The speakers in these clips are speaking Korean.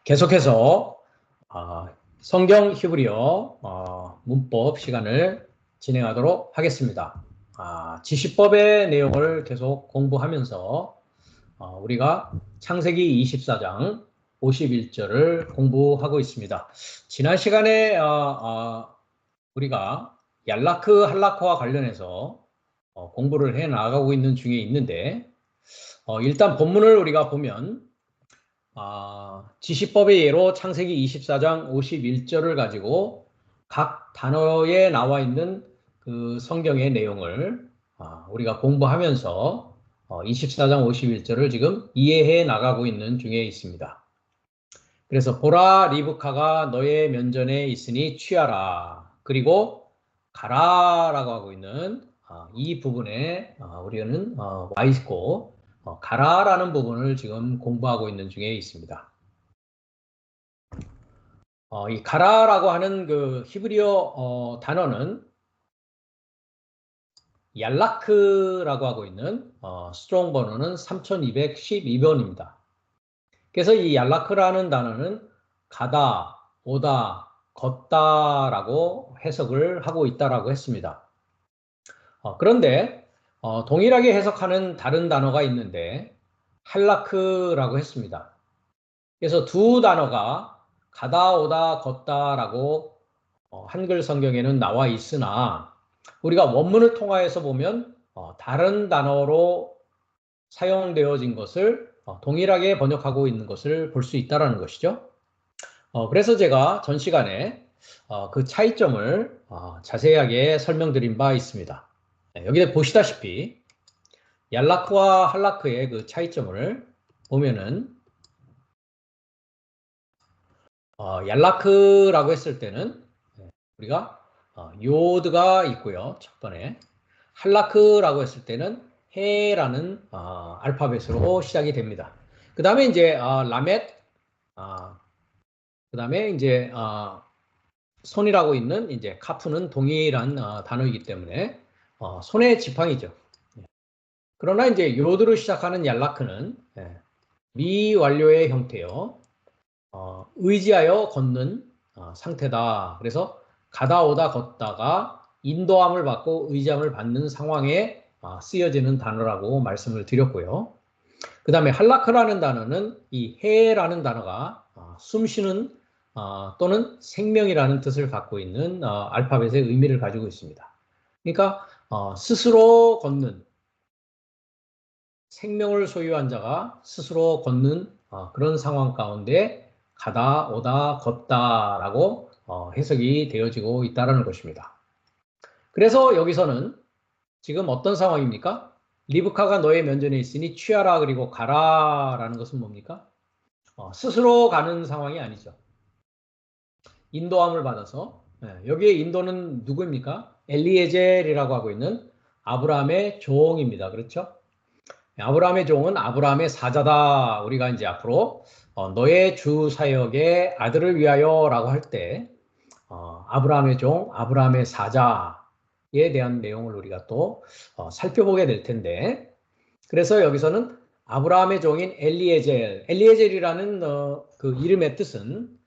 계속해서 성경 히브리어 문법 시간을 진행하도록 하겠습니다. 지시법의 내용을 계속 공부하면서 우리가 창세기 24장 51절을 공부하고 있습니다. 지난 시간에 우리가 얄라크 할라크와 관련해서 공부를 해 나가고 있는 중에 있는데 일단 본문을 우리가 보면 지시법의 예로 창세기 24장 51절을 가지고 각 단어에 나와 있는 그 성경의 내용을 우리가 공부하면서 24장 51절을 지금 이해해 나가고 있는 중에 있습니다. 그래서 보라 리브카가 너의 면전에 있으니 취하라. 그리고 가라라고 하고 있는 이 부분에 우리는 와 있고 가라라는 부분을 지금 공부하고 있는 중에 있습니다. 이 가라라고 하는 그 히브리어 단어는 얄라크라고 하고 있는 스트롱 번호는 3212번입니다. 그래서 이 얄라크라는 단어는 가다, 오다, 걷다라고 해석을 하고 있다라고 했습니다. 그런데 동일하게 해석하는 다른 단어가 있는데 할라크라고 했습니다. 그래서 두 단어가 가다, 오다, 걷다라고 한글 성경에는 나와 있으나 우리가 원문을 통하여서 보면 다른 단어로 사용되어진 것을 동일하게 번역하고 있는 것을 볼 수 있다는 것이죠. 그래서 제가 전 시간에 그 차이점을 자세하게 설명드린 바 있습니다. 여기 보시다시피 얄라크와 할라크의 그 차이점을 보면은 얄라크라고 했을 때는 우리가 요드가 있고요. 첫 번에 할라크라고 했을 때는 해라는 알파벳으로 시작이 됩니다. 그 다음에 이제 라멧, 그 다음에 이제 손이라고 있는 이제 카프는 동일한 단어이기 때문에 손의 지팡이죠. 그러나 이제 요드로 시작하는 얄라크는 미완료의 형태요. 의지하여 걷는 상태다. 그래서 가다 오다 걷다가 인도함을 받고 의지함을 받는 상황에 쓰여지는 단어라고 말씀을 드렸고요. 그 다음에 할라크라는 단어는 이 해라는 단어가 숨쉬는 또는 생명이라는 뜻을 갖고 있는 알파벳의 의미를 가지고 있습니다. 그러니까 스스로 걷는, 생명을 소유한 자가 스스로 걷는 그런 상황 가운데 가다, 오다, 걷다라고 해석이 되어지고 있다는 것입니다. 그래서 여기서는 지금 어떤 상황입니까? 리브카가 너의 면전에 있으니 취하라 그리고 가라라는 것은 뭡니까? 스스로 가는 상황이 아니죠. 인도함을 받아서 여기에 인도는 누구입니까? 엘리에젤이라고 하고 있는 아브라함의 종입니다. 그렇죠? 아브라함의 종은 아브라함의 사자다. 우리가 이제 앞으로 너의 주 사역의 아들을 위하여라고 할 때 아브라함의 종, 아브라함의 사자에 대한 내용을 우리가 또 살펴보게 될 텐데 그래서 여기서는 아브라함의 종인 엘리에젤이라는 그 이름의 뜻은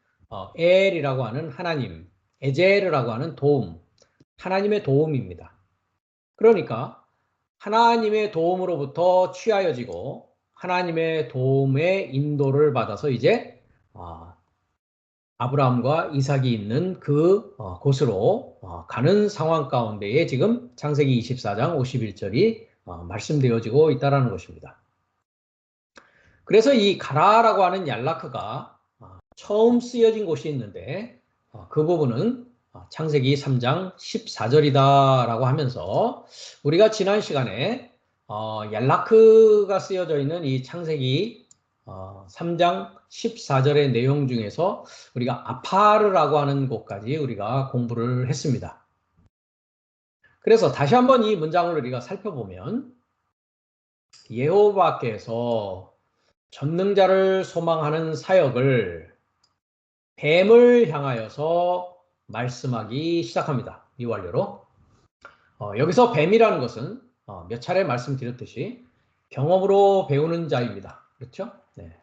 엘이라고 하는 하나님, 에젤이라고 하는 도움, 하나님의 도움입니다. 그러니까 하나님의 도움으로부터 취하여지고 하나님의 도움의 인도를 받아서 이제 아브라함과 이삭이 있는 그 곳으로 가는 상황 가운데에 지금 창세기 24장 51절이 말씀되어지고 있다는 것입니다. 그래서 이 가라라고 하는 얄라크가 처음 쓰여진 곳이 있는데 그 부분은 창세기 3장 14절이다라고 하면서 우리가 지난 시간에 얄라크가 쓰여져 있는 이 창세기 3장 14절의 내용 중에서 우리가 아파르라고 하는 곳까지 우리가 공부를 했습니다. 그래서 다시 한번 이 문장을 우리가 살펴보면 여호와께서 전능자를 소망하는 사역을 뱀을 향하여서 말씀하기 시작합니다. 미완료로. 여기서 뱀이라는 것은 몇 차례 말씀드렸듯이 경험으로 배우는 자입니다. 그렇죠? 네.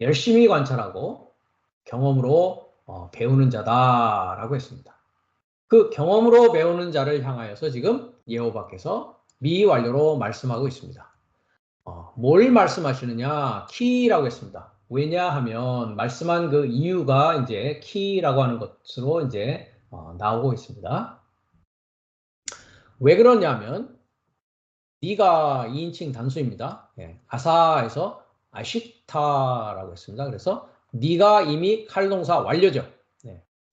열심히 관찰하고 경험으로 배우는 자다라고 했습니다. 그 경험으로 배우는 자를 향하여서 지금 예호박께서 미완료로 말씀하고 있습니다. 뭘 말씀하시느냐? 키라고 했습니다. 왜냐하면 말씀한 그 이유가 이제 키라고 하는 것으로 이제 나오고 있습니다. 왜 그러냐면 네가 2인칭 단수입니다. 아사에서 아시타라고 했습니다. 그래서 네가 이미 칼동사 완료죠.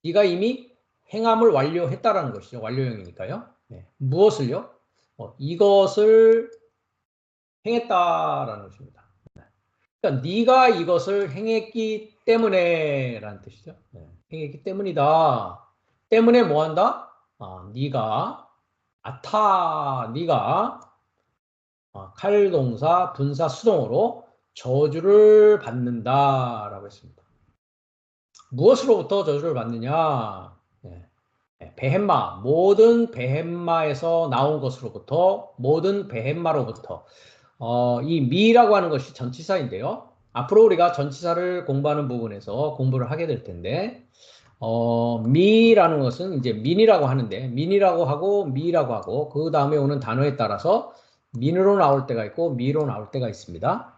네가 이미 행함을 완료했다라는 것이죠. 완료형이니까요. 무엇을요? 이것을 행했다라는 것입니다. 그러니까 네가 이것을 행했기 때문에라는 뜻이죠. 행했기 때문이다. 때문에 뭐한다? 네가 칼동사 분사 수동으로 저주를 받는다라고 했습니다. 무엇으로부터 저주를 받느냐? 베헴마, 모든 베헴마에서 나온 것으로부터, 모든 베헴마로부터. 이 미라고 하는 것이 전치사인데요. 앞으로 우리가 전치사를 공부하는 부분에서 공부를 하게 될 텐데, 미라는 것은 이제 민이라고 하는데, 민이라고 하고 미라고 하고, 그 다음에 오는 단어에 따라서 민으로 나올 때가 있고, 미로 나올 때가 있습니다.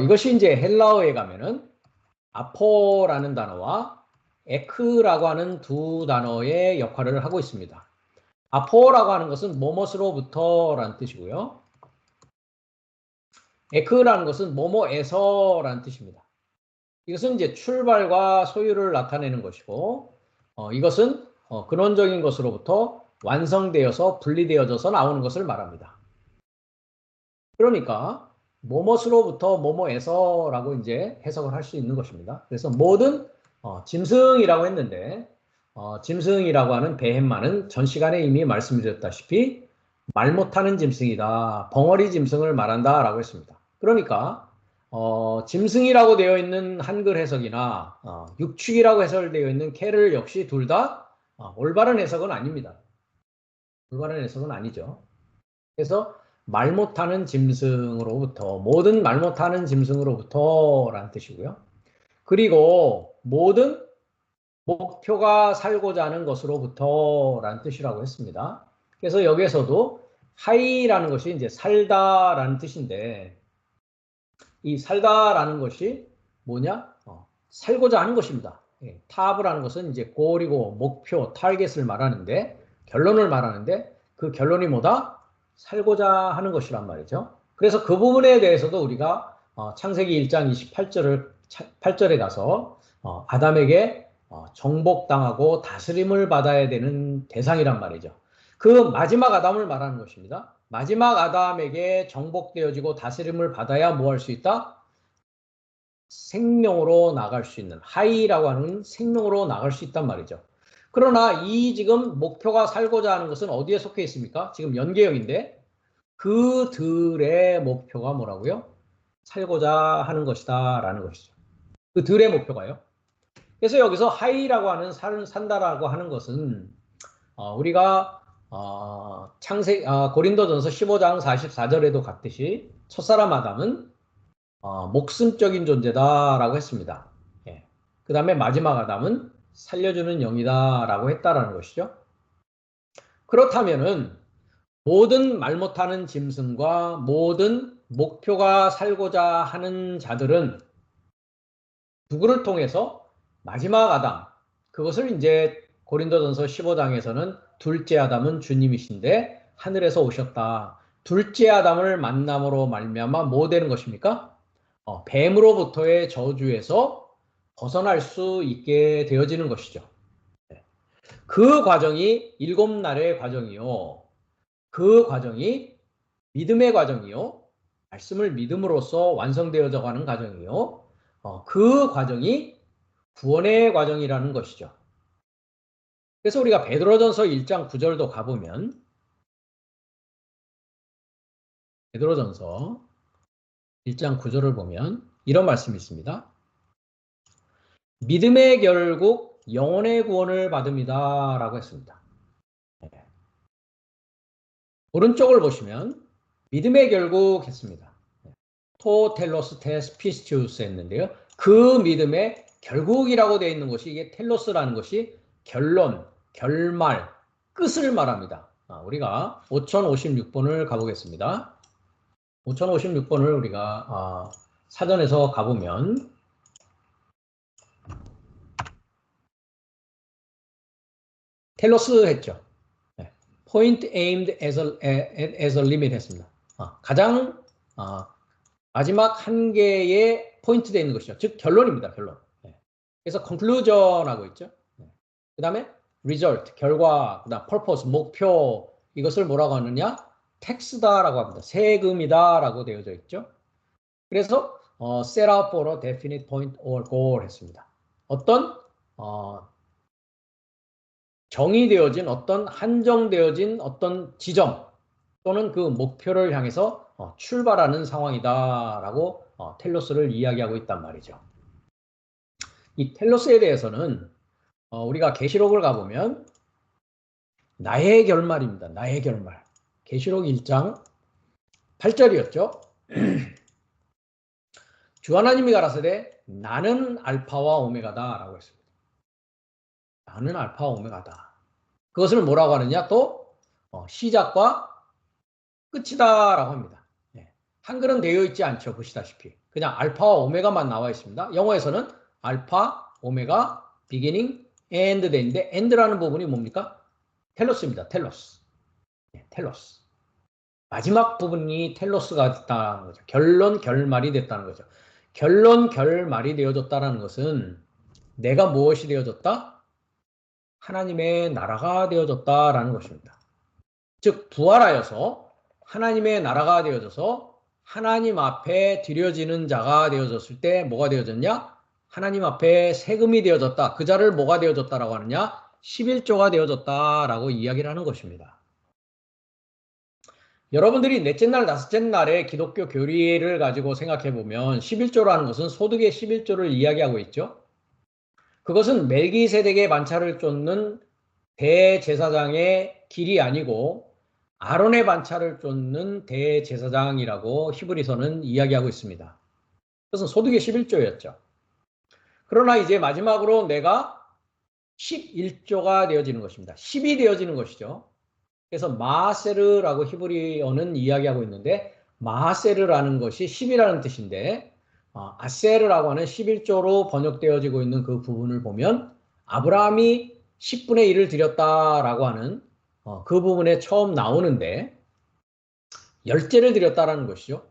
이것이 이제 헬라어에 가면은 아포라는 단어와 에크라고 하는 두 단어의 역할을 하고 있습니다. 아포라고 하는 것은 뭐뭇으로부터라는 뜻이고요. 에크라는 것은 뭐뭐에서라는 뜻입니다. 이것은 이제 출발과 소유를 나타내는 것이고, 이것은 근원적인 것으로부터 완성되어서 분리되어져서 나오는 것을 말합니다. 그러니까 뭐뭇으로부터 뭐뭐에서라고 이제 해석을 할 수 있는 것입니다. 그래서 모든 짐승이라고 했는데 짐승이라고 하는 베헴마는 전 시간에 이미 말씀드렸다시피 말 못하는 짐승이다. 벙어리 짐승을 말한다라고 했습니다. 그러니까 짐승이라고 되어 있는 한글 해석이나 육축이라고 해설되어 있는 캐를 역시 둘 다 올바른 해석은 아닙니다. 올바른 해석은 아니죠. 그래서 말 못하는 짐승으로부터 모든 말 못하는 짐승으로부터라는 뜻이고요. 그리고 모든 목표가 살고자 하는 것으로부터라는 뜻이라고 했습니다. 그래서 여기에서도 하이라는 것이 이제 살다라는 뜻인데 이 살다라는 것이 뭐냐? 살고자 하는 것입니다. 타브라는 것은 이제 골이고 목표, 타겟을 말하는데 결론을 말하는데 그 결론이 뭐다? 살고자 하는 것이란 말이죠. 그래서 그 부분에 대해서도 우리가 창세기 1장 28절에 가서 아담에게 정복당하고 다스림을 받아야 되는 대상이란 말이죠. 그 마지막 아담을 말하는 것입니다. 마지막 아담에게 정복되어지고 다스림을 받아야 뭐 할 수 있다? 생명으로 나갈 수 있는 하이라고 하는 생명으로 나갈 수 있단 말이죠. 그러나 이 지금 목표가 살고자 하는 것은 어디에 속해 있습니까? 지금 연계형인데 그들의 목표가 뭐라고요? 살고자 하는 것이다 라는 것이죠. 그들의 목표가요. 그래서 여기서 하이라고 하는 산다라고 하는 것은 우리가 고린도전서 15장 44절에도 갔듯이 첫사람 아담은 목숨적인 존재다라고 했습니다. 그 다음에 마지막 아담은 살려주는 영이다라고 했다라는 것이죠. 그렇다면은 모든 말 못하는 짐승과 모든 목표가 살고자 하는 자들은 누구를 통해서 마지막 아담, 그것을 이제 고린도전서 15장에서는 둘째 아담은 주님이신데 하늘에서 오셨다. 둘째 아담을 만남으로 말미암아 뭐 되는 것입니까? 뱀으로부터의 저주에서 벗어날 수 있게 되어지는 것이죠. 그 과정이 7날의 과정이요. 그 과정이 믿음의 과정이요. 말씀을 믿음으로써 완성되어져 가는 과정이요. 그 과정이 구원의 과정이라는 것이죠. 그래서 우리가 베드로전서 1장 9절도 가보면 베드로전서 1장 9절을 보면 이런 말씀이 있습니다. 믿음의 결국 영혼의 구원을 받습니다 라고 했습니다. 오른쪽을 보시면 믿음의 결국 했습니다. 토 텔로스 테스 피스티우스 했는데요. 그 믿음의 결국이라고 되어 있는 것이 이게 텔로스라는 것이 결론, 결말, 끝을 말합니다. 우리가 5056번을 가보겠습니다. 5056번을 우리가 사전에서 가보면 텔로스 했죠. Point aimed as a limit 했습니다. 가장 마지막 한 개의 포인트 되어 있는 것이죠. 즉 결론입니다. 결론. 그래서 conclusion하고 있죠. 그 다음에 result, 결과, 그 다음 purpose, 목표, 이것을 뭐라고 하느냐? tax다라고 합니다. 세금이다라고 되어져 있죠. 그래서 set out for a definite point or goal 했습니다. 어떤 정의되어진 어떤 한정되어진 어떤 지점 또는 그 목표를 향해서 출발하는 상황이다라고 텔로스를 이야기하고 있단 말이죠. 이 텔로스에 대해서는 우리가 계시록을 가보면 나의 결말입니다. 나의 결말. 계시록 1장 8절이었죠. 주 하나님이 가라사대 나는 알파와 오메가다라고 했습니다. 나는 알파와 오메가다. 그것을 뭐라고 하느냐? 또 시작과 끝이다라고 합니다. 한글은 되어 있지 않죠. 보시다시피. 그냥 알파와 오메가만 나와 있습니다. 영어에서는 알파, 오메가, beginning, end 돼 있는데 end라는 부분이 뭡니까? 텔로스입니다. 텔로스. 텔로스. 마지막 부분이 텔로스가 됐다는 거죠. 결론, 결말이 됐다는 거죠. 결론, 결말이 되어졌다는 것은 내가 무엇이 되어졌다? 하나님의 나라가 되어졌다라는 것입니다. 즉 부활하여서 하나님의 나라가 되어져서 하나님 앞에 드려지는 자가 되어졌을 때 뭐가 되어졌냐? 하나님 앞에 세금이 되어졌다. 그 자를 뭐가 되어졌다라고 하느냐? 11조가 되어졌다라고 이야기를 하는 것입니다. 여러분들이 넷째 날, 다섯째 날에 기독교 교리를 가지고 생각해 보면 11조라는 것은 소득의 11조를 이야기하고 있죠. 그것은 멜기세덱의 반차를 쫓는 대제사장의 길이 아니고 아론의 반차를 쫓는 대제사장이라고 히브리서는 이야기하고 있습니다. 그것은 소득의 11조였죠. 그러나 이제 마지막으로 내가 11조가 되어지는 것입니다. 10이 되어지는 것이죠. 그래서 마하세르라고 히브리어는 이야기하고 있는데 마하세르라는 것이 10이라는 뜻인데 아세르라고 하는 11조로 번역되어지고 있는 그 부분을 보면 아브라함이 10분의 1을 드렸다라고 하는 그 부분에 처음 나오는데 열제를 드렸다라는 것이죠.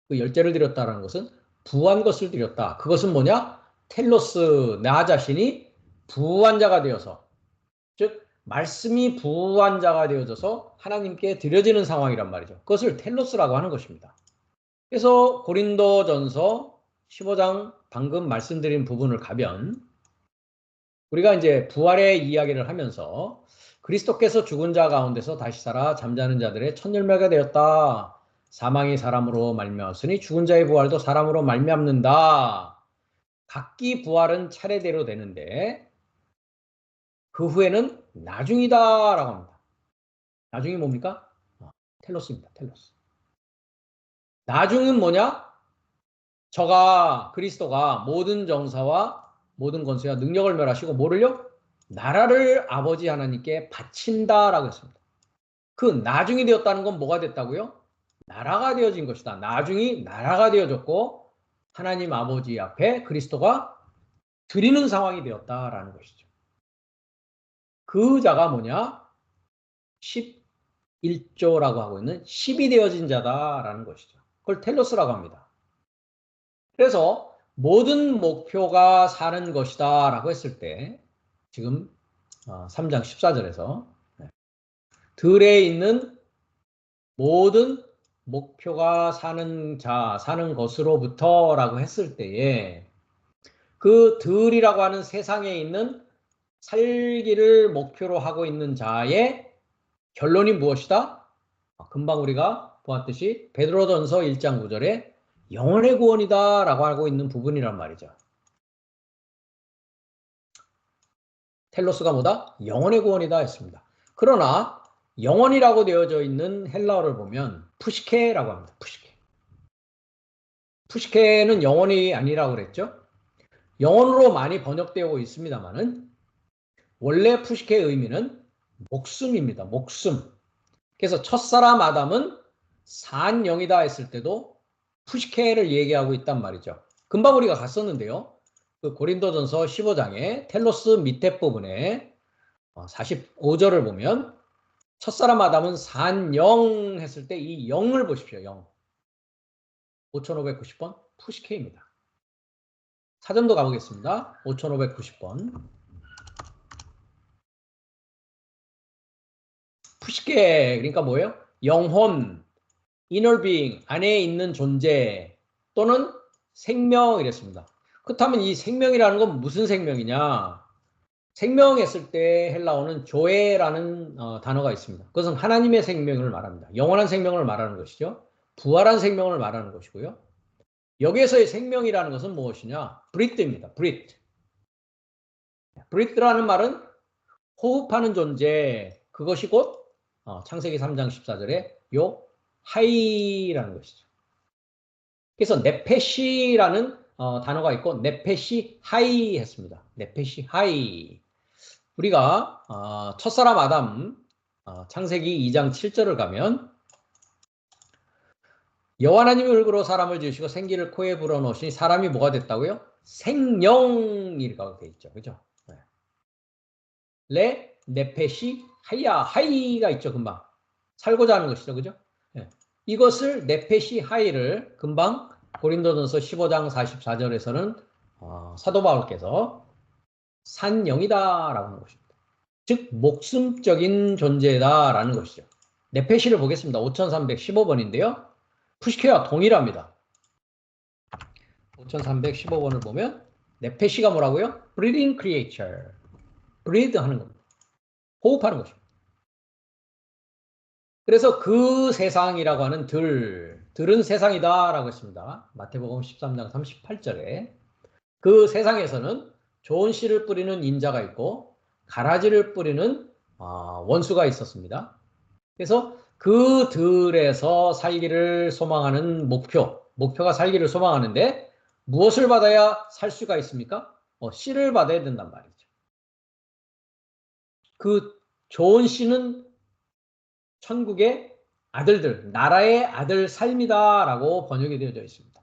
그 열제를 드렸다라는 것은 부한 것을 드렸다. 그것은 뭐냐? 텔로스, 나 자신이 부한 자가 되어서 즉 말씀이 부한 자가 되어져서 하나님께 드려지는 상황이란 말이죠. 그것을 텔로스라고 하는 것입니다. 그래서 고린도전서 15장 방금 말씀드린 부분을 가면 우리가 이제 부활의 이야기를 하면서 그리스도께서 죽은 자 가운데서 다시 살아 잠자는 자들의 첫 열매가 되었다. 사망이 사람으로 말미암았으니 죽은 자의 부활도 사람으로 말미암는다. 각기 부활은 차례대로 되는데 그 후에는 나중이다라고 합니다. 나중이 뭡니까? 텔로스입니다. 텔로스. 나중은 뭐냐? 저가 그리스도가 모든 정사와 모든 권세와 능력을 멸하시고 뭐를요? 나라를 아버지 하나님께 바친다라고 했습니다. 그 나중이 되었다는 건 뭐가 됐다고요? 나라가 되어진 것이다. 나중이 나라가 되어졌고 하나님 아버지 앞에 그리스도가 드리는 상황이 되었다라는 것이죠. 그 자가 뭐냐? 11조라고 하고 있는 10이 되어진 자다라는 것이죠. 그걸 텔로스라고 합니다. 그래서 모든 목표가 사는 것이다 라고 했을 때 지금 3장 14절에서 들에 있는 모든 목표가 사는 자, 사는 것으로부터 라고 했을 때에 그 들이라고 하는 세상에 있는 살기를 목표로 하고 있는 자의 결론이 무엇이다? 금방 우리가 보았듯이 베드로전서 1장 9절에 영혼의 구원이다 라고 하고 있는 부분이란 말이죠. 텔로스가 뭐다? 영혼의 구원이다 했습니다. 그러나 영혼이라고 되어져 있는 헬라어를 보면 푸시케라고 합니다. 푸시케. 푸시케는 영혼이 아니라고 그랬죠. 영어로 많이 번역되고 있습니다만은 원래 푸시케의 의미는 목숨입니다. 목숨. 그래서 첫사람 아담은 산영이다 했을 때도 푸시케를 얘기하고 있단 말이죠. 금방 우리가 갔었는데요. 그 고린도전서 15장의 텔로스 밑에 부분에 45절을 보면 첫사람 아담은 산영 했을 때 이 영을 보십시오. 영. 5590번 푸시케입니다. 사전도 가보겠습니다. 5590번. 푸시케 그러니까 뭐예요? 영혼, inner being, 안에 있는 존재 또는 생명 이랬습니다. 그렇다면 이 생명이라는 건 무슨 생명이냐? 생명했을 때 헬라어는 조에라는 단어가 있습니다. 그것은 하나님의 생명을 말합니다. 영원한 생명을 말하는 것이죠. 부활한 생명을 말하는 것이고요. 여기에서의 생명이라는 것은 무엇이냐? 브리트입니다. 브리트. 브리트라는 말은 호흡하는 존재, 그것이 곧 창세기 3장 14절에 요 하이라는 것이죠. 그래서 네페시라는 단어가 있고 네페시 하이 했습니다. 네페시 하이. 우리가 첫사람 아담 창세기 2장 7절을 가면 여호와 하나님이 얼굴로 사람을 지으시고 생기를 코에 불어넣으시니 사람이 뭐가 됐다고요? 생령이라고 되어 있죠. 그죠? 레 네페시 하야 하이가 있죠. 금방 살고자 하는 것이죠. 그죠? 네. 이것을 네페시 하이를 금방 고린도전서 15장 44절에서는 사도 바울께서 산영이다라고 하는 것입니다. 즉 목숨적인 존재다라는 것이죠. 네페시를 보겠습니다. 5315번인데요. 푸시케와 동일합니다. 5315번을 보면 네페시가 뭐라고요? breathing creature. breathe 하는 겁니다. 호흡하는 것입니다. 그래서 그 세상이라고 하는 들은 세상이다라고 했습니다. 마태복음 13장 38절에 그 세상에서는 좋은 씨를 뿌리는 인자가 있고 가라지를 뿌리는 원수가 있었습니다. 그래서 그 들에서 살기를 소망하는 목표가 살기를 소망하는데 무엇을 받아야 살 수가 있습니까? 씨를 받아야 된단 말이죠. 그 좋은 씨는 천국의 아들들, 나라의 아들 삶이다라고 번역이 되어져 있습니다.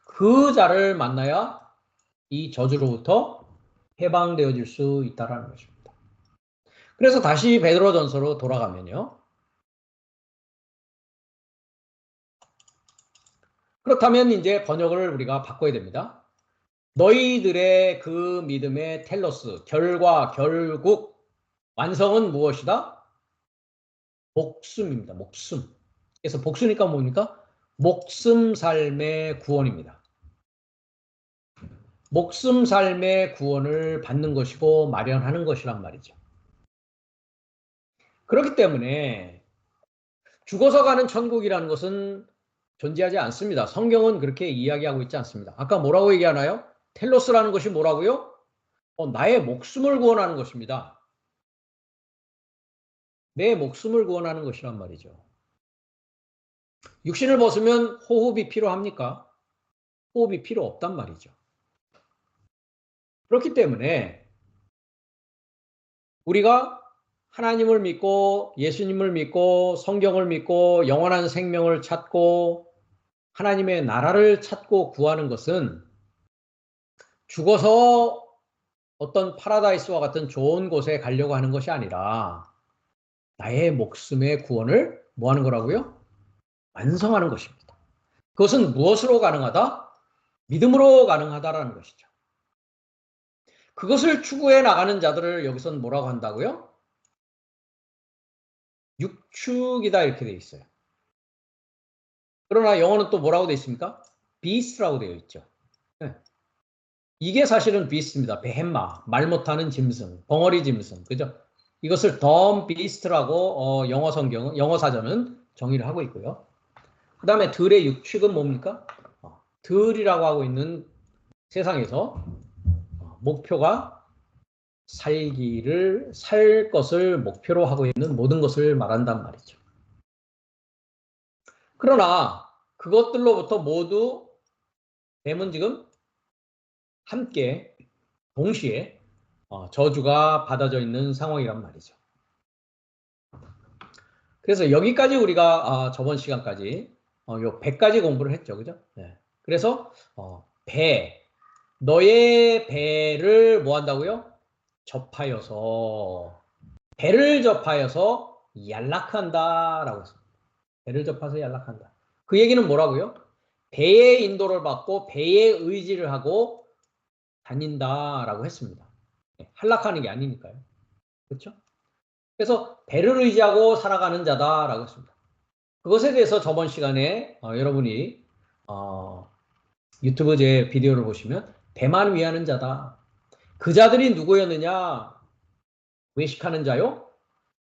그 자를 만나야 이 저주로부터 해방되어질 수 있다는 것입니다. 그래서 다시 베드로전서로 돌아가면요. 그렇다면 이제 번역을 우리가 바꿔야 됩니다. 너희들의 그 믿음의 텔로스, 결과, 결국, 완성은 무엇이다? 목숨입니다. 목숨. 그래서 복수니까 뭡니까? 목숨 삶의 구원입니다. 목숨 삶의 구원을 받는 것이고 마련하는 것이란 말이죠. 그렇기 때문에 죽어서 가는 천국이라는 것은 존재하지 않습니다. 성경은 그렇게 이야기하고 있지 않습니다. 아까 뭐라고 얘기하나요? 텔로스라는 것이 뭐라고요? 나의 목숨을 구원하는 것입니다. 내 목숨을 구원하는 것이란 말이죠. 육신을 벗으면 호흡이 필요합니까? 호흡이 필요 없단 말이죠. 그렇기 때문에 우리가 하나님을 믿고 예수님을 믿고 성경을 믿고 영원한 생명을 찾고 하나님의 나라를 찾고 구하는 것은 죽어서 어떤 파라다이스와 같은 좋은 곳에 가려고 하는 것이 아니라 나의 목숨의 구원을 뭐 하는 거라고요? 완성하는 것입니다. 그것은 무엇으로 가능하다? 믿음으로 가능하다라는 것이죠. 그것을 추구해 나가는 자들을 여기서는 뭐라고 한다고요? 육축이다 이렇게 되어 있어요. 그러나 영어는 또 뭐라고 되어 있습니까? beast라고 되어 있죠. 네. 이게 사실은 beast입니다. 뱀마, 말 못하는 짐승, 벙어리 짐승, 그죠? 이것을 dumb beast라고 영어 사전은 정의를 하고 있고요. 그 다음에 들의 육축은 뭡니까? 들이라고 하고 있는 세상에서 목표가 살 것을 목표로 하고 있는 모든 것을 말한단 말이죠. 그러나 그것들로부터 모두 뱀은 지금 함께 동시에 저주가 받아져 있는 상황이란 말이죠. 그래서 여기까지 우리가 저번 시간까지 요 배까지 공부를 했죠. 그죠? 네. 그래서 배, 너의 배를 뭐 한다고요? 접하여서, 배를 접하여서 연락한다라고 했습니다. 배를 접해서 연락한다. 그 얘기는 뭐라고요? 배의 인도를 받고 배의 의지를 하고 다닌다라고 했습니다. 한락하는 게 아니니까요. 그렇죠? 그래서 배를 의지하고 살아가는 자다라고 했습니다. 그것에 대해서 저번 시간에 여러분이 유튜브 제 비디오를 보시면 배만 위하는 자다. 그 자들이 누구였느냐? 외식하는 자요?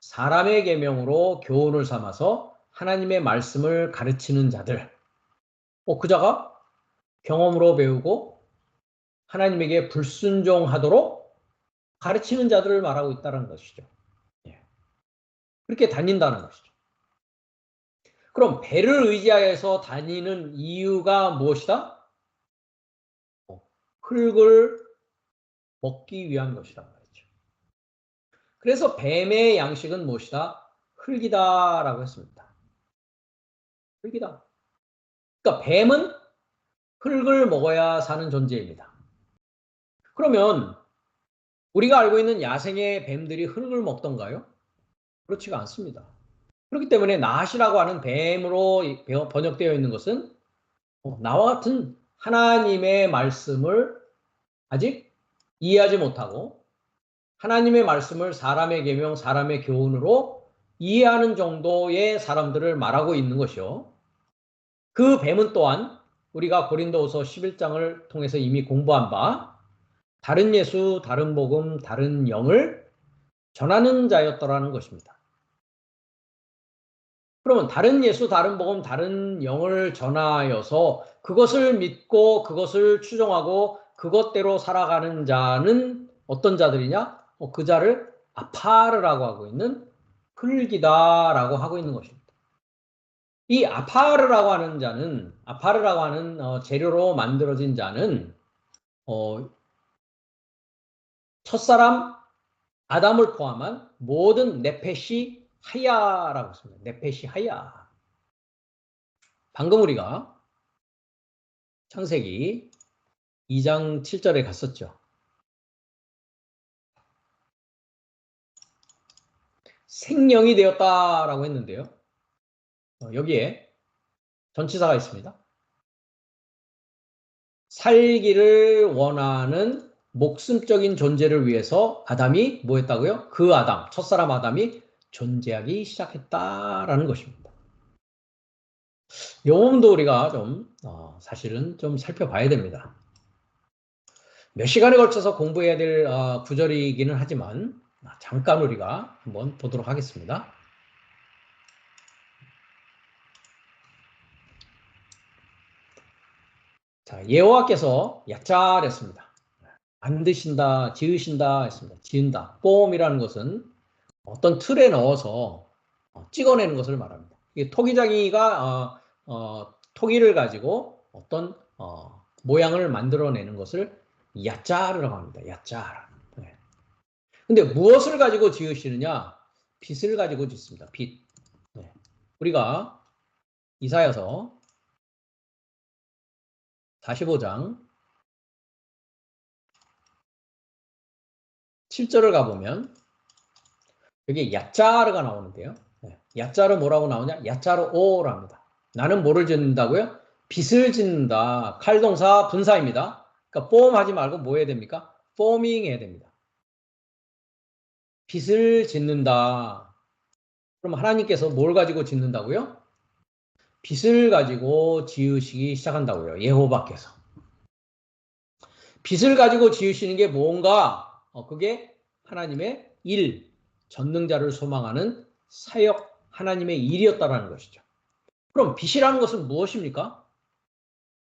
사람의 계명으로 교훈을 삼아서 하나님의 말씀을 가르치는 자들. 그 자가 경험으로 배우고 하나님에게 불순종하도록 가르치는 자들을 말하고 있다는 것이죠. 그렇게 다닌다는 것이죠. 그럼 배를 의지하여서 다니는 이유가 무엇이다? 흙을 먹기 위한 것이란 말이죠. 그래서 뱀의 양식은 무엇이다? 흙이다라고 했습니다. 흙이다. 그러니까 뱀은 흙을 먹어야 사는 존재입니다. 그러면 우리가 알고 있는 야생의 뱀들이 흙을 먹던가요? 그렇지가 않습니다. 그렇기 때문에 낫이라고 하는 뱀으로 번역되어 있는 것은 나와 같은 하나님의 말씀을 아직 이해하지 못하고 하나님의 말씀을 사람의 계명, 사람의 교훈으로 이해하는 정도의 사람들을 말하고 있는 것이요. 그 뱀은 또한 우리가 고린도후서 11장을 통해서 이미 공부한 바 다른 예수, 다른 복음, 다른 영을 전하는 자였더라는 것입니다. 그러면 다른 예수, 다른 복음, 다른 영을 전하여서 그것을 믿고 그것을 추종하고 그것대로 살아가는 자는 어떤 자들이냐? 그 자를 아파르라고 하고 있는 흙이다라고 하고 있는 것입니다. 이 아파르라고 하는 자는 아파르라고 하는 재료로 만들어진 자는 첫사람 아담을 포함한 모든 네페시 하야라고 했습니다. 네페시 하야. 방금 우리가 창세기 2장 7절에 갔었죠. 생명이 되었다라고 했는데요. 여기에 전치사가 있습니다. 살기를 원하는 목숨적인 존재를 위해서 아담이 뭐 했다고요? 그 아담, 첫사람 아담이 존재하기 시작했다라는 것입니다. 이 부분도 우리가 좀 사실은 좀 살펴봐야 됩니다. 몇 시간에 걸쳐서 공부해야 될 구절이기는 하지만 잠깐 우리가 한번 보도록 하겠습니다. 자, 여호와께서 야짤했습니다. 만드신다, 지으신다 했습니다. 지은다. 뽐이라는 것은 어떤 틀에 넣어서 찍어내는 것을 말합니다. 이 토기장이가 토기를 가지고 어떤 모양을 만들어내는 것을 야짜르라고 합니다. 야짜르. 네. 근데 무엇을 가지고 지으시느냐? 빛을 가지고 짓습니다. 빛. 네. 우리가 이사야서 45장 7절을 가보면 여기 야짜르가 나오는데요. 네. 야짜르 뭐라고 나오냐? 야짜르 오랍니다. 나는 뭐를 짓는다고요? 빛을 짓는다. 칼동사 분사입니다. 그러니까 폼 하지 말고 뭐 해야 됩니까? 포밍 해야 됩니다. 빛을 짓는다. 그럼 하나님께서 뭘 가지고 짓는다고요? 빛을 가지고 지으시기 시작한다고요. 여호와께서. 빛을 가지고 지으시는 게 뭔가? 그게 하나님의 일, 전능자를 소망하는 사역, 하나님의 일이었다라는 것이죠. 그럼 빛이라는 것은 무엇입니까?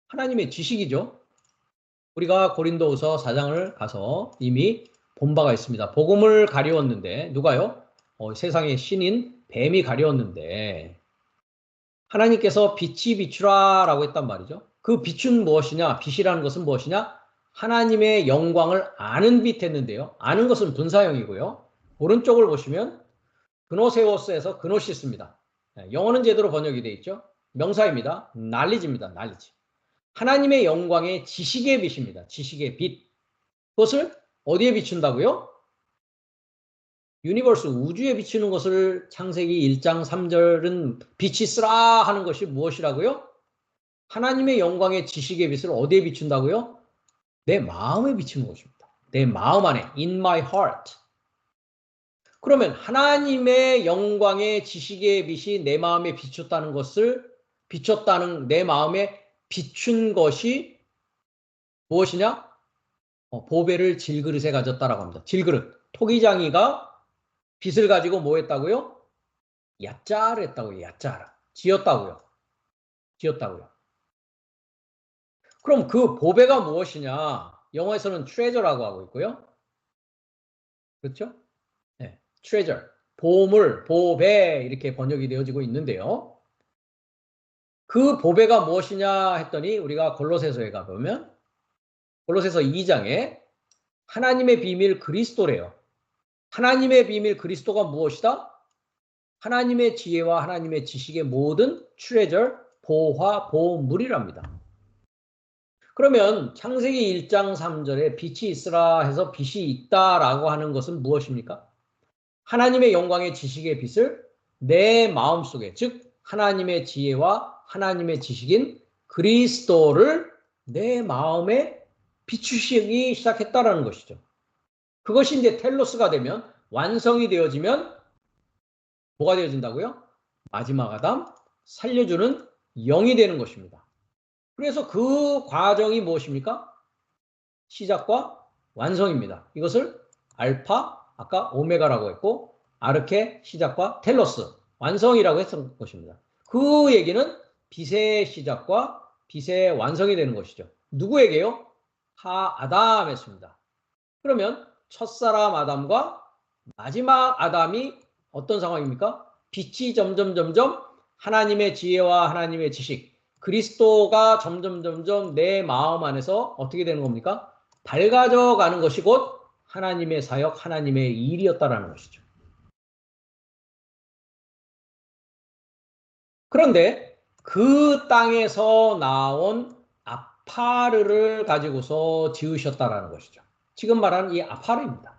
하나님의 지식이죠. 우리가 고린도후서 4장을 가서 이미 본 바가 있습니다. 복음을 가리웠는데 누가요? 세상의 신인 뱀이 가리웠는데 하나님께서 빛이 비추라 라고 했단 말이죠. 그 빛은 무엇이냐? 빛이라는 것은 무엇이냐? 하나님의 영광을 아는 빛 했는데요. 아는 것은 분사형이고요. 오른쪽을 보시면 그노세오스에서 그노시스입니다. 영어는 제대로 번역이 되어 있죠. 명사입니다. knowledge입니다. knowledge. 하나님의 영광의 지식의 빛입니다. 지식의 빛. 그것을 어디에 비춘다고요? 유니버스 우주에 비추는 것을 창세기 1장 3절은 빛이 쓰라 하는 것이 무엇이라고요? 하나님의 영광의 지식의 빛을 어디에 비춘다고요? 내 마음에 비추는 것입니다. 내 마음 안에 in my heart. 그러면 하나님의 영광의 지식의 빛이 내 마음에 비췄다는 것을 비췄다는 내 마음에 비춘 것이 무엇이냐? 보배를 질그릇에 가졌다라고 합니다. 질그릇. 토기장이가 빛을 가지고 뭐 했다고요? 야짜를 했다고요. 야짜를. 지었다고요. 지었다고요. 그럼 그 보배가 무엇이냐? 영어에서는 treasure라고 하고 있고요. 그렇죠? 네, treasure. 보물, 보배 이렇게 번역이 되어지고 있는데요. 그 보배가 무엇이냐 했더니 우리가 골로새서에 가보면 골로새서 2장에 하나님의 비밀 그리스도래요. 하나님의 비밀 그리스도가 무엇이다? 하나님의 지혜와 하나님의 지식의 모든 treasure, 보화, 보물이랍니다. 그러면 창세기 1장 3절에 빛이 있으라 해서 빛이 있다라고 하는 것은 무엇입니까? 하나님의 영광의 지식의 빛을 내 마음속에, 즉 하나님의 지혜와 하나님의 지식인 그리스도를 내 마음에 비추시기 시작했다라는 것이죠. 그것이 이제 텔로스가 되면 완성이 되어지면 뭐가 되어진다고요? 마지막 아담, 살려주는 영이 되는 것입니다. 그래서 그 과정이 무엇입니까? 시작과 완성입니다. 이것을 알파, 아까 오메가라고 했고 아르케, 시작과 텔로스, 완성이라고 했던 것입니다. 그 얘기는 빛의 시작과 빛의 완성이 되는 것이죠. 누구에게요? 아담했습니다. 그러면 첫사람 아담과 마지막 아담이 어떤 상황입니까? 빛이 점점 하나님의 지혜와 하나님의 지식, 그리스도가 점점 내 마음 안에서 어떻게 되는 겁니까? 밝아져 가는 것이 곧 하나님의 사역, 하나님의 일이었다라는 것이죠. 그런데 그 땅에서 나온 아파르를 가지고서 지으셨다라는 것이죠. 지금 말하는 이 아파르입니다.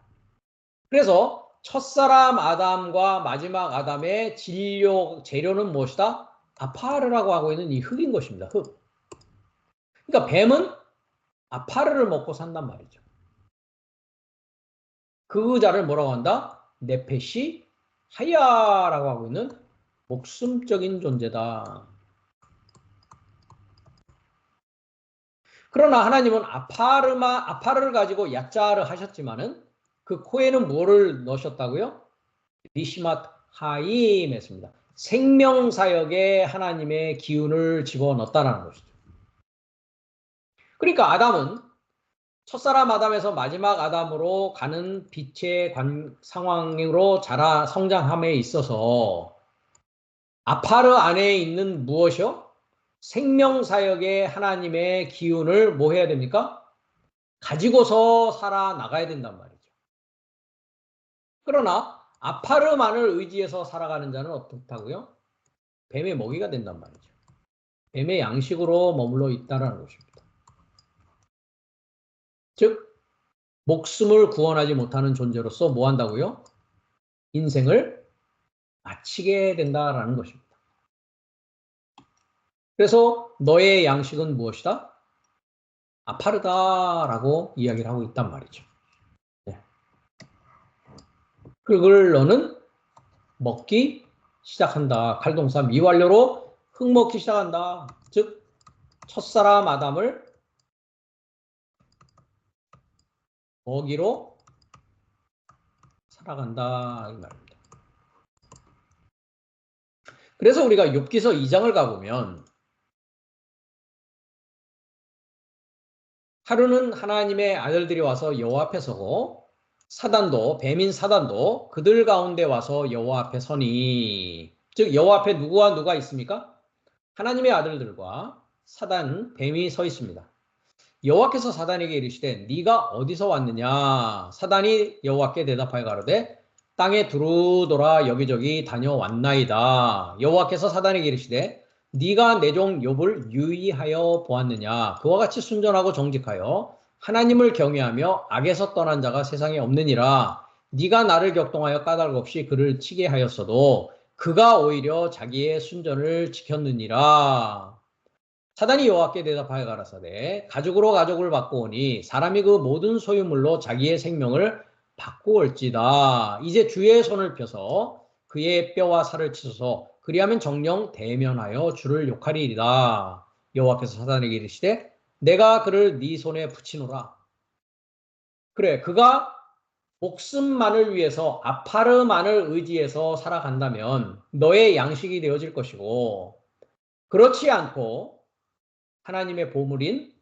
그래서 첫사람 아담과 마지막 아담의 재료는 무엇이다? 아파르라고 하고 있는 이 흙인 것입니다. 흙. 그러니까 뱀은 아파르를 먹고 산단 말이죠. 그 자를 뭐라고 한다? 네페시 하야라고 하고 있는 목숨적인 존재다. 그러나 하나님은 아파르를 가지고 야자를 하셨지만은 그 코에는 뭐를 넣으셨다고요? 리시맛 하임 했습니다. 생명사역에 하나님의 기운을 집어넣었다는 것이죠. 그러니까 아담은 첫사람 아담에서 마지막 아담으로 가는 빛의 상황으로 성장함에 있어서 아파르 안에 있는 무엇이요? 생명사역에 하나님의 기운을 뭐 해야 됩니까? 가지고서 살아나가야 된단 말이죠. 그러나 아파르만을 의지해서 살아가는 자는 어떻다고요? 뱀의 먹이가 된단 말이죠. 뱀의 양식으로 머물러 있다는 것입니다. 즉 목숨을 구원하지 못하는 존재로서 뭐 한다고요? 인생을 마치게 된다라는 것입니다. 그래서 너의 양식은 무엇이다? 아파르다라고 이야기를 하고 있단 말이죠. 네. 그걸 너는 먹기 시작한다. 칼동사 미완료로 흙 먹기 시작한다. 즉 첫사람 아담을 먹이로 살아간다 이 말입니다. 그래서 우리가 욥기서 2장을 가보면 하루는 하나님의 아들들이 와서 여호와 앞에 서고 사단도 뱀인 사단도 그들 가운데 와서 여호와 앞에 서니 즉 여호와 앞에 누가 있습니까? 하나님의 아들들과 사단 뱀이 서 있습니다. 여호와께서 사단에게 이르시되 네가 어디서 왔느냐? 사단이 여호와께 대답하여 가로되 땅에 두루돌아 여기저기 다녀왔나이다. 여호와께서 사단에게 이르시되 네가 내 종 욥을 유의하여 보았느냐? 그와 같이 순전하고 정직하여 하나님을 경외하며 악에서 떠난 자가 세상에 없느니라. 네가 나를 격동하여 까닭 없이 그를 치게 하였어도 그가 오히려 자기의 순전을 지켰느니라. 사단이 여호와께 대답하여 가라사대 가죽으로 가죽을 바꾸오니 사람이 그 모든 소유물로 자기의 생명을 바꾸올지다. 이제 주의 손을 펴서 그의 뼈와 살을 치소서 그리하면 정령 대면하여 주를 욕하리이다. 여호와께서 사단에게 이르시되 내가 그를 네 손에 붙이노라. 그래, 그가 목숨만을 위해서 아파르만을 의지해서 살아간다면 너의 양식이 되어질 것이고, 그렇지 않고 하나님의 보물인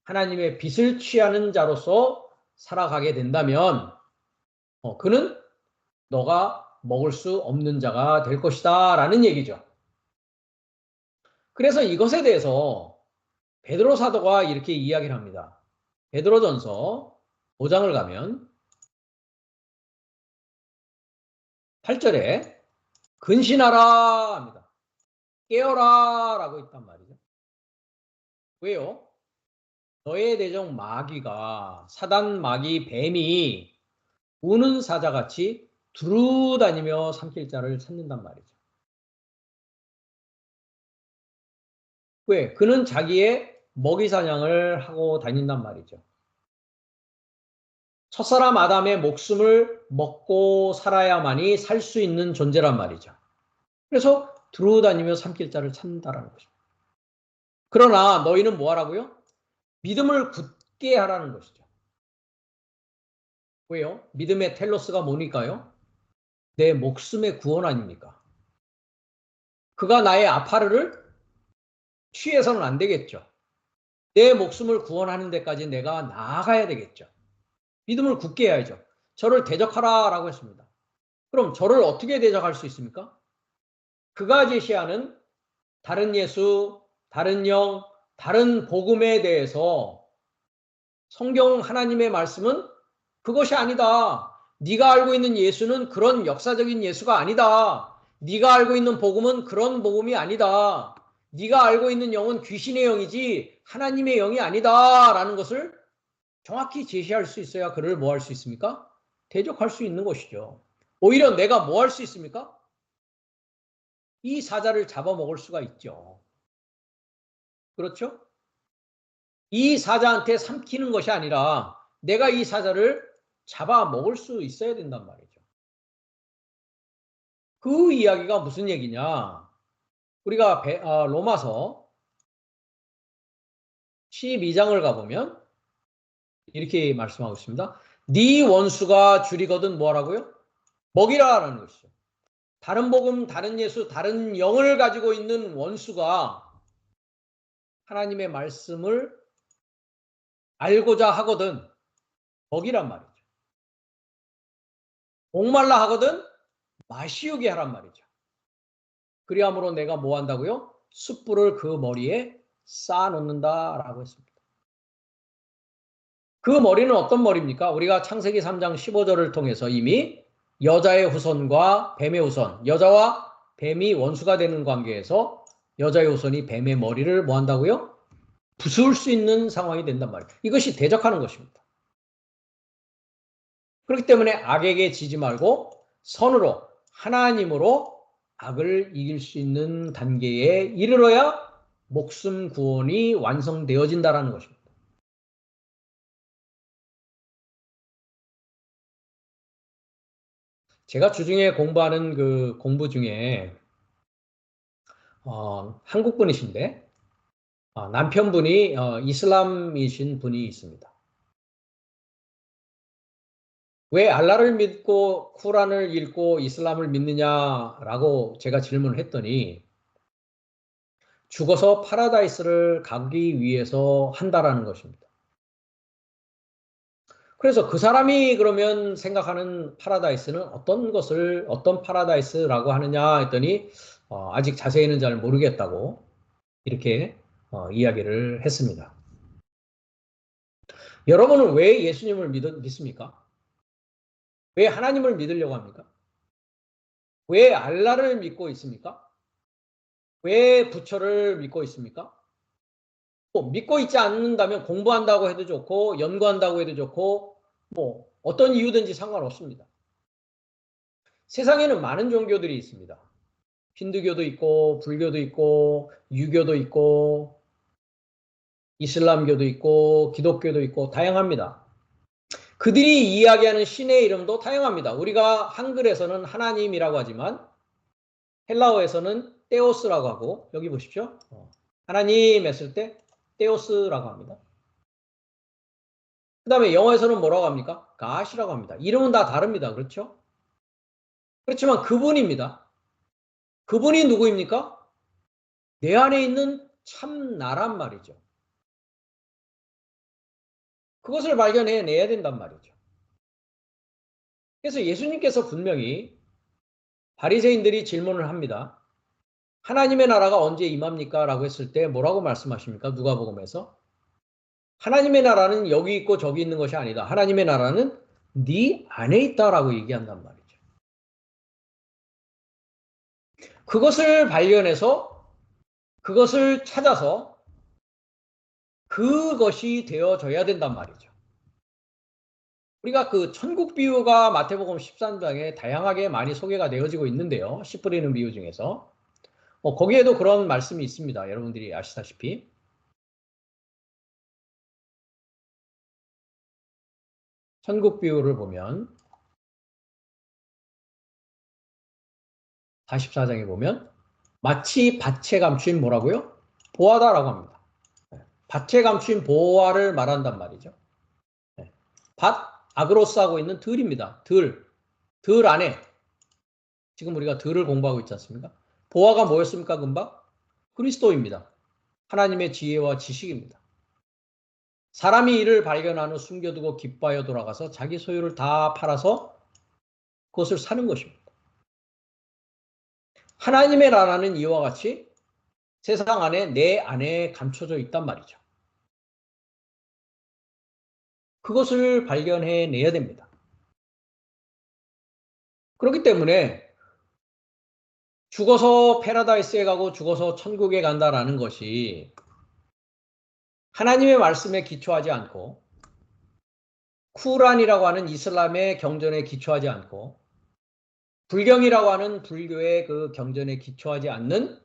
하나님의 빛을 취하는 자로서 살아가게 된다면 그는 너가 먹을 수 없는 자가 될 것이다 라는 얘기죠. 그래서 이것에 대해서 베드로 사도가 이렇게 이야기를 합니다. 베드로전서 5장을 가면 8절에 근신하라 합니다. 깨어라 라고 있단 말이죠. 왜요? 너의 대적 마귀가 사단 마귀 뱀이 우는 사자같이 두루다니며 삼킬 자를 찾는단 말이죠. 왜? 그는 자기의 먹이 사냥을 하고 다닌단 말이죠. 첫사람 아담의 목숨을 먹고 살아야만이 살 수 있는 존재란 말이죠. 그래서 두루다니며 삼킬 자를 찾는다라는 것입니다. 그러나 너희는 뭐 하라고요? 믿음을 굳게 하라는 것이죠. 왜요? 믿음의 텔로스가 뭐니까요? 내 목숨의 구원 아닙니까? 그가 나의 아파르를 취해서는 안 되겠죠. 내 목숨을 구원하는 데까지 내가 나아가야 되겠죠. 믿음을 굳게 해야죠. 저를 대적하라 라고 했습니다. 그럼 저를 어떻게 대적할 수 있습니까? 그가 제시하는 다른 예수, 다른 영, 다른 복음에 대해서 성경 하나님의 말씀은 그것이 아니다. 네가 알고 있는 예수는 그런 역사적인 예수가 아니다. 네가 알고 있는 복음은 그런 복음이 아니다. 네가 알고 있는 영은 귀신의 영이지 하나님의 영이 아니다. 라는 것을 정확히 제시할 수 있어야 그를 뭐 할 수 있습니까? 대적할 수 있는 것이죠. 오히려 내가 뭐 할 수 있습니까? 이 사자를 잡아먹을 수가 있죠. 그렇죠? 이 사자한테 삼키는 것이 아니라 내가 이 사자를 잡아먹을 수 있어야 된단 말이죠. 그 이야기가 무슨 얘기냐? 우리가 로마서 12장을 가보면 이렇게 말씀하고 있습니다. 네 원수가 줄이거든 뭐라고요? 먹이라라는 것이죠. 다른 복음, 다른 예수, 다른 영을 가지고 있는 원수가 하나님의 말씀을 알고자 하거든 먹이란 말이죠. 목말라 하거든 마시우게 하란 말이죠. 그리함으로 내가 뭐 한다고요? 숯불을 그 머리에 쌓아놓는다라고 했습니다. 그 머리는 어떤 머리입니까? 우리가 창세기 3장 15절을 통해서 이미 여자의 후손과 뱀의 후손, 여자와 뱀이 원수가 되는 관계에서 여자의 후손이 뱀의 머리를 뭐 한다고요? 부술 수 있는 상황이 된단 말이에요. 이것이 대적하는 것입니다. 그렇기 때문에 악에게 지지 말고 선으로 하나님으로 악을 이길 수 있는 단계에 이르러야 목숨 구원이 완성되어진다는 것입니다. 제가 주중에 공부하는 그 공부 중에 한국 분이신데 남편분이 이슬람이신 분이 있습니다. 왜 알라를 믿고 쿠란을 읽고 이슬람을 믿느냐라고 제가 질문을 했더니 죽어서 파라다이스를 가기 위해서 한다라는 것입니다. 그래서 그 사람이 그러면 생각하는 파라다이스는 어떤 파라다이스라고 하느냐 했더니 아직 자세히는 잘 모르겠다고 이렇게 이야기를 했습니다. 여러분은 왜 예수님을 믿습니까? 왜 하나님을 믿으려고 합니까? 왜 알라를 믿고 있습니까? 왜 부처를 믿고 있습니까? 믿고 있지 않는다면 공부한다고 해도 좋고 연구한다고 해도 좋고 뭐 어떤 이유든지 상관없습니다. 세상에는 많은 종교들이 있습니다. 힌두교도 있고 불교도 있고 유교도 있고 이슬람교도 있고 기독교도 있고 다양합니다. 그들이 이야기하는 신의 이름도 다양합니다. 우리가 한글에서는 하나님이라고 하지만 헬라어에서는 테오스라고 하고 여기 보십시오. 하나님 했을 때 테오스라고 합니다. 그 다음에 영어에서는 뭐라고 합니까? 갓이라고 합니다. 이름은 다 다릅니다. 그렇죠? 그렇지만 그분입니다. 그분이 누구입니까? 내 안에 있는 참 나란 말이죠. 그것을 발견해내야 된단 말이죠. 그래서 예수님께서 분명히 바리새인들이 질문을 합니다. 하나님의 나라가 언제 임합니까? 라고 했을 때 뭐라고 말씀하십니까? 누가복음에서 하나님의 나라는 여기 있고 저기 있는 것이 아니다. 하나님의 나라는 네 안에 있다라고 얘기한단 말이죠. 그것을 발견해서 그것을 찾아서 그것이 되어져야 된단 말이죠. 우리가 그 천국 비유가 마태복음 13장에 다양하게 많이 소개가 되어지고 있는데요. 씨 뿌리는 비유 중에서. 거기에도 그런 말씀이 있습니다. 여러분들이 아시다시피. 천국 비유를 보면 44장에 보면 마치 밭에 감춘 뭐라고요? 보화다라고 합니다. 밭에 감춘 보화를 말한단 말이죠. 밭, 아그로스하고 있는 들입니다. 들 안에 지금 우리가 들을 공부하고 있지 않습니까? 보화가 뭐였습니까? 금방? 그리스도입니다. 하나님의 지혜와 지식입니다. 사람이 이를 발견한 후 숨겨두고 기뻐하여 돌아가서 자기 소유를 다 팔아서 그것을 사는 것입니다. 하나님의 나라는 이와 같이 세상 안에 내 안에 감춰져 있단 말이죠. 그것을 발견해내야 됩니다. 그렇기 때문에 죽어서 패러다이스에 가고 죽어서 천국에 간다라는 것이 하나님의 말씀에 기초하지 않고 쿠란이라고 하는 이슬람의 경전에 기초하지 않고 불경이라고 하는 불교의 그 경전에 기초하지 않는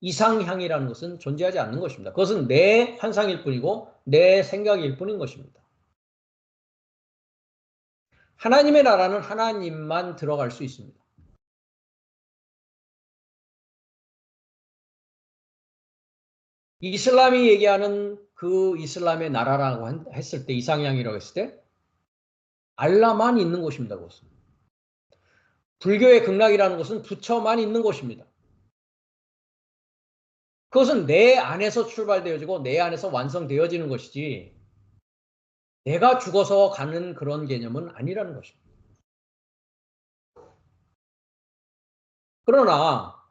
이상향이라는 것은 존재하지 않는 것입니다. 그것은 내 환상일 뿐이고 내 생각일 뿐인 것입니다. 하나님의 나라는 하나님만 들어갈 수 있습니다. 이슬람이 얘기하는 그 이슬람의 나라라고 했을 때 이상향이라고 했을 때 알라만 있는 곳입니다. 그것은. 불교의 극락이라는 것은 부처만 있는 곳입니다. 그것은 내 안에서 출발되어지고 내 안에서 완성되어지는 것이지 내가 죽어서 가는 그런 개념은 아니라는 것입니다. 그러나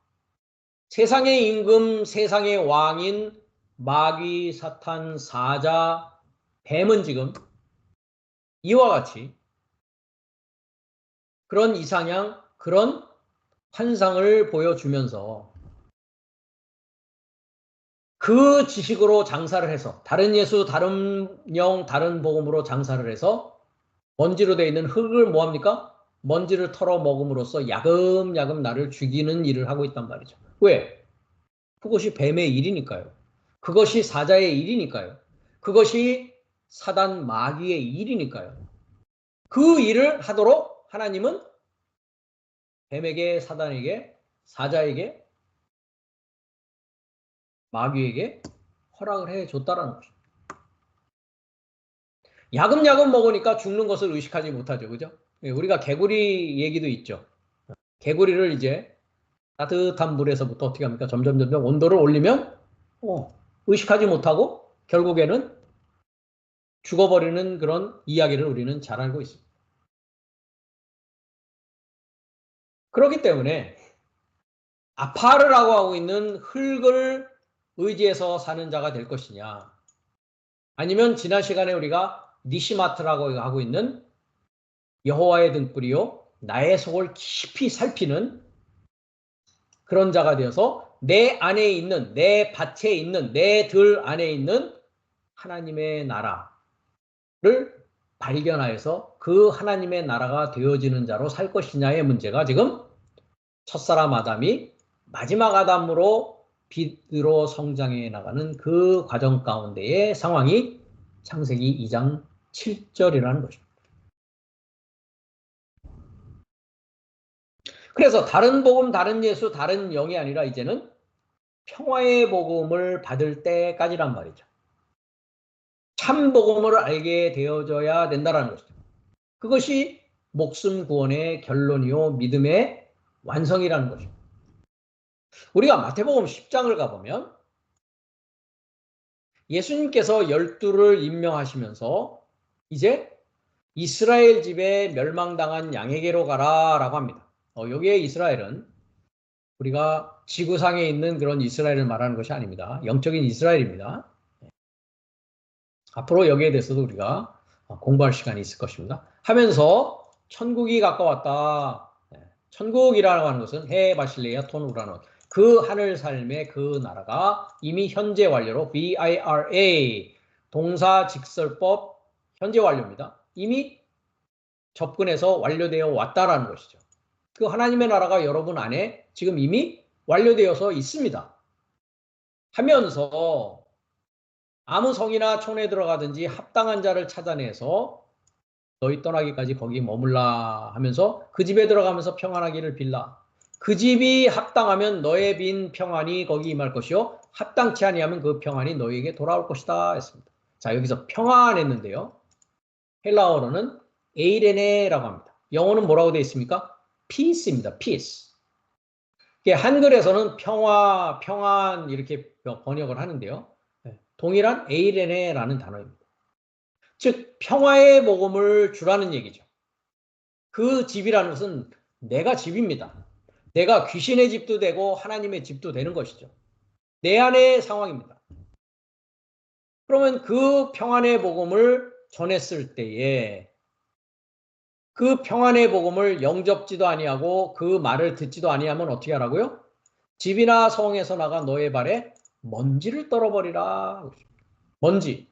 세상의 임금, 세상의 왕인 마귀, 사탄, 사자, 뱀은 지금 이와 같이 그런 이상향, 그런 환상을 보여주면서 그 지식으로 장사를 해서 다른 예수, 다른 영, 다른 복음으로 장사를 해서 먼지로 되어 있는 흙을 뭐합니까? 먼지를 털어 먹음으로써 야금야금 나를 죽이는 일을 하고 있단 말이죠. 왜? 그것이 뱀의 일이니까요. 그것이 사자의 일이니까요. 그것이 사단 마귀의 일이니까요. 그 일을 하도록 하나님은 뱀에게, 사단에게, 사자에게, 마귀에게 허락을 해줬다라는 거죠. 야금야금 먹으니까 죽는 것을 의식하지 못하죠. 그죠? 우리가 개구리 얘기도 있죠. 개구리를 이제 따뜻한 물에서부터 어떻게 합니까? 점점 온도를 올리면 의식하지 못하고 결국에는 죽어버리는 그런 이야기를 우리는 잘 알고 있습니다. 그렇기 때문에 아파르라고 하고 있는 흙을 의지해서 사는 자가 될 것이냐 아니면 지난 시간에 우리가 니시마트라고 하고 있는 여호와의 등불이요 나의 속을 깊이 살피는 그런 자가 되어서 내 안에 있는 내 밭에 있는 내 들 안에 있는 하나님의 나라를 발견하여서 그 하나님의 나라가 되어지는 자로 살 것이냐의 문제가 지금 첫사람 아담이 마지막 아담으로 빛으로 성장해 나가는 그 과정 가운데의 상황이 창세기 2장 7절이라는 것입니다. 그래서 다른 복음, 다른 예수, 다른 영이 아니라 이제는 평화의 복음을 받을 때까지란 말이죠. 참 복음을 알게 되어져야 된다는 것이죠. 그것이 목숨 구원의 결론이요 믿음의 완성이라는 것입니다. 우리가 마태복음 10장을 가보면 예수님께서 12를 임명하시면서 이제 이스라엘 집에 멸망당한 양에게로 가라 라고 합니다. 여기에 이스라엘은 우리가 지구상에 있는 그런 이스라엘을 말하는 것이 아닙니다. 영적인 이스라엘입니다. 앞으로 여기에 대해서도 우리가 공부할 시간이 있을 것입니다. 하면서 천국이 가까웠다. 천국이라고 하는 것은 해 바실레아 톤 우라노 그 하늘 삶의 그 나라가 이미 현재 완료로 VIRA 동사 직설법 현재 완료입니다. 이미 접근해서 완료되어 왔다라는 것이죠. 그 하나님의 나라가 여러분 안에 지금 이미 완료되어서 있습니다. 하면서 아무 성이나 촌에 들어가든지 합당한 자를 찾아내서 너희 떠나기까지 거기 머물라 하면서 그 집에 들어가면서 평안하기를 빌라. 그 집이 합당하면 너의 빈 평안이 거기 임할 것이요 합당치 아니하면 그 평안이 너희에게 돌아올 것이다 했습니다. 자, 여기서 평안했는데요. 헬라어로는 에이레네라고 합니다. 영어는 뭐라고 되어 있습니까? peace입니다. peace. 한글에서는 평화, 평안 이렇게 번역을 하는데요. 동일한 에이레네라는 단어입니다. 즉 평화의 복음을 주라는 얘기죠. 그 집이라는 것은 내가 집입니다. 내가 귀신의 집도 되고 하나님의 집도 되는 것이죠. 내 안의 상황입니다. 그러면 그 평안의 복음을 전했을 때에 그 평안의 복음을 영접지도 아니하고 그 말을 듣지도 아니하면 어떻게 하라고요? 집이나 성에서 나가 너의 발에 먼지를 떨어버리라. 먼지.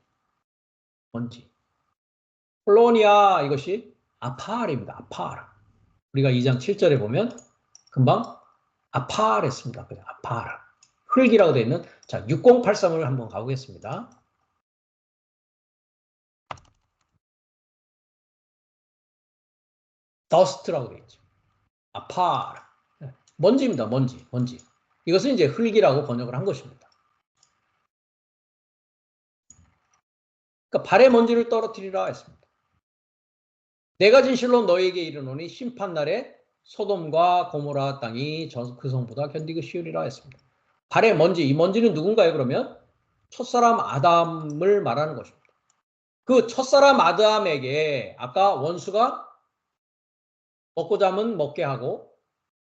폴로니아 이것이 아파르입니다. 아파르. 우리가 2장 7절에 보면 금방 아파르 했습니다. 그냥 아파르. 흙이라고 되어 있는 자 6083을 한번 가보겠습니다. 더스트라고 되어 있죠. 아파르. 먼지입니다. 먼지. 이것은 이제 흙이라고 번역을 한 것입니다. 그러니까 발에 먼지를 떨어뜨리라 했습니다. 내가 진실로 너에게 이르노니 심판날에 소돔과 고모라 땅이 그 성보다 견디기 쉬우리라 했습니다. 발에 먼지, 이 먼지는 누군가요? 그러면 첫사람 아담을 말하는 것입니다. 그 첫사람 아담에게 아까 원수가 먹고 자면 먹게 하고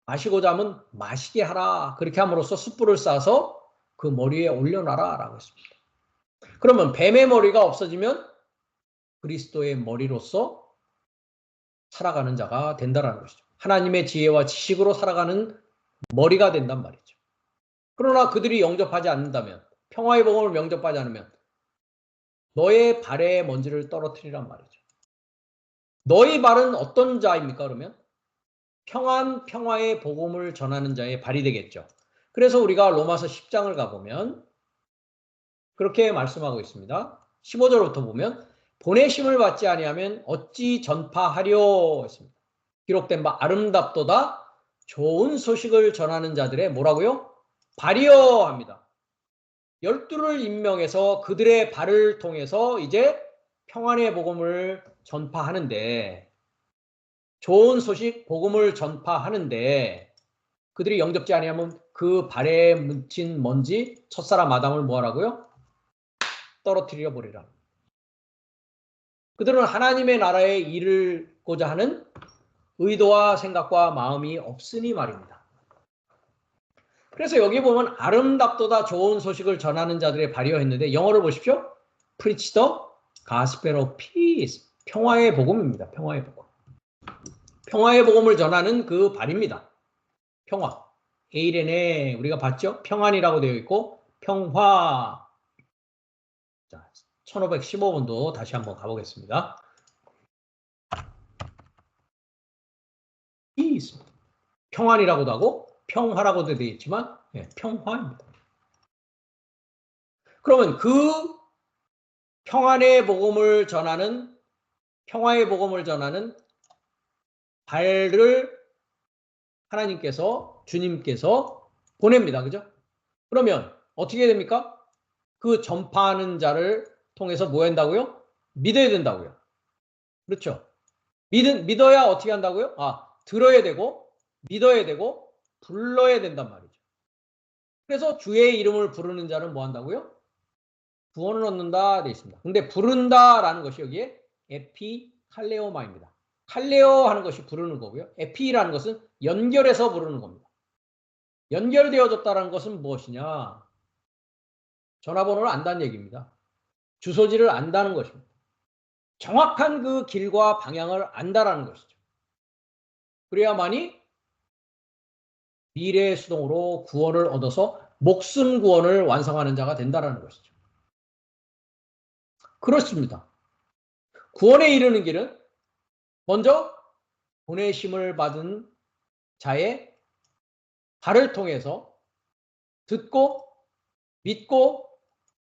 마시고 자면 마시게 하라. 그렇게 함으로써 숯불을 싸서 그 머리에 올려놔라 라고 했습니다. 그러면 뱀의 머리가 없어지면 그리스도의 머리로서 살아가는 자가 된다는 것이죠. 하나님의 지혜와 지식으로 살아가는 머리가 된단 말이죠. 그러나 그들이 영접하지 않는다면 평화의 복음을 영접하지 않으면 너의 발에 먼지를 떨어뜨리란 말이죠. 너희 발은 어떤 자입니까? 그러면 평화의 복음을 전하는 자의 발이 되겠죠. 그래서 우리가 로마서 10장을 가보면 그렇게 말씀하고 있습니다. 15절부터 보면 보내심을 받지 아니하면 어찌 전파하려 했습니다. 기록된 바 아름답도다 좋은 소식을 전하는 자들의 뭐라고요? 발이여 합니다. 12를 임명해서 그들의 발을 통해서 이제 평안의 복음을 전파하는데 좋은 소식 복음을 전파하는데 그들이 영접지 아니하면 그 발에 묻힌 먼지 첫사람 아담을 뭐하라고요? 떨어뜨려 버리라. 그들은 하나님의 나라에 이르고자 하는 의도와 생각과 마음이 없으니 말입니다. 그래서 여기 보면 아름답도다 좋은 소식을 전하는 자들의 발이여 했는데 영어를 보십시오. preach the gospel of peace. 평화의 복음입니다. 평화의 복음. 평화의 복음을 전하는 그 발입니다. 평화. 에이렌에 우리가 봤죠? 평안이라고 되어 있고 평화. 자, 1515번도 다시 한번 가보겠습니다. peace. 평안이라고도 하고 평화라고도 되어 있지만 평화입니다. 그러면 그 평안의 복음을 전하는 평화의 복음을 전하는 발을 하나님께서 주님께서 보냅니다. 그죠? 그러면 어떻게 됩니까? 그 전파하는 자를 통해서 뭐 한다고요? 믿어야 된다고요. 그렇죠? 믿어야 어떻게 한다고요? 들어야 되고 믿어야 되고 불러야 된단 말이죠. 그래서 주의 이름을 부르는 자는 뭐 한다고요? 구원을 얻는다 되어 있습니다. 근데 부른다라는 것이 여기에 에피칼레오마입니다. 칼레오 하는 것이 부르는 거고요. 에피라는 것은 연결해서 부르는 겁니다. 연결되어졌다는 것은 무엇이냐? 전화번호를 안다는 얘기입니다. 주소지를 안다는 것입니다. 정확한 그 길과 방향을 안다라는 것이죠. 그래야만이 미래의 수동으로 구원을 얻어서 목숨 구원을 완성하는 자가 된다는 것이죠. 그렇습니다. 구원에 이르는 길은 먼저 보내심을 받은 자의 발을 통해서 듣고 믿고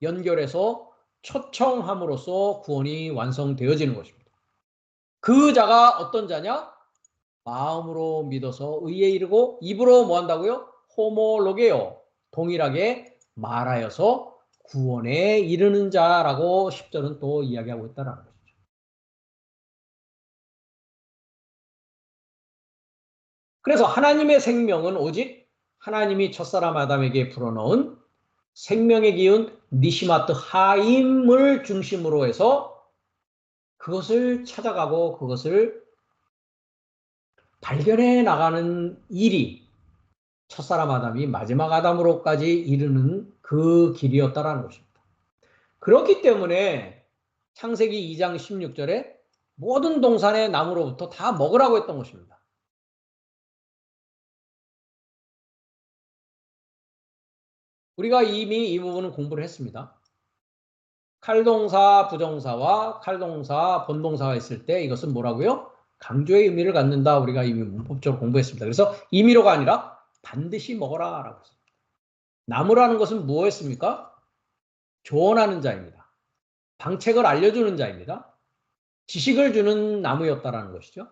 연결해서 초청함으로써 구원이 완성되어지는 것입니다. 그 자가 어떤 자냐? 마음으로 믿어서 의에 이르고 입으로 뭐 한다고요? 호모로게요. 동일하게 말하여서 구원에 이르는 자라고 10절은 또 이야기하고 있다는 것이죠. 그래서 하나님의 생명은 오직 하나님이 첫사람 아담에게 불어넣은 생명의 기운 니시마트 하임을 중심으로 해서 그것을 찾아가고 그것을 발견해 나가는 일이 첫사람 아담이 마지막 아담으로까지 이르는 그 길이었다라는 것입니다. 그렇기 때문에 창세기 2장 16절에 모든 동산의 나무로부터 다 먹으라고 했던 것입니다. 우리가 이미 이 부분은 공부를 했습니다. 칼동사, 부정사와 칼동사, 본동사가 있을 때 이것은 뭐라고요? 강조의 의미를 갖는다. 우리가 이미 문법적으로 공부했습니다. 그래서 임의로가 아니라 반드시 먹어라 라고 했습니다. 나무라는 것은 무엇입니까? 조언하는 자입니다. 방책을 알려주는 자입니다. 지식을 주는 나무였다라는 것이죠.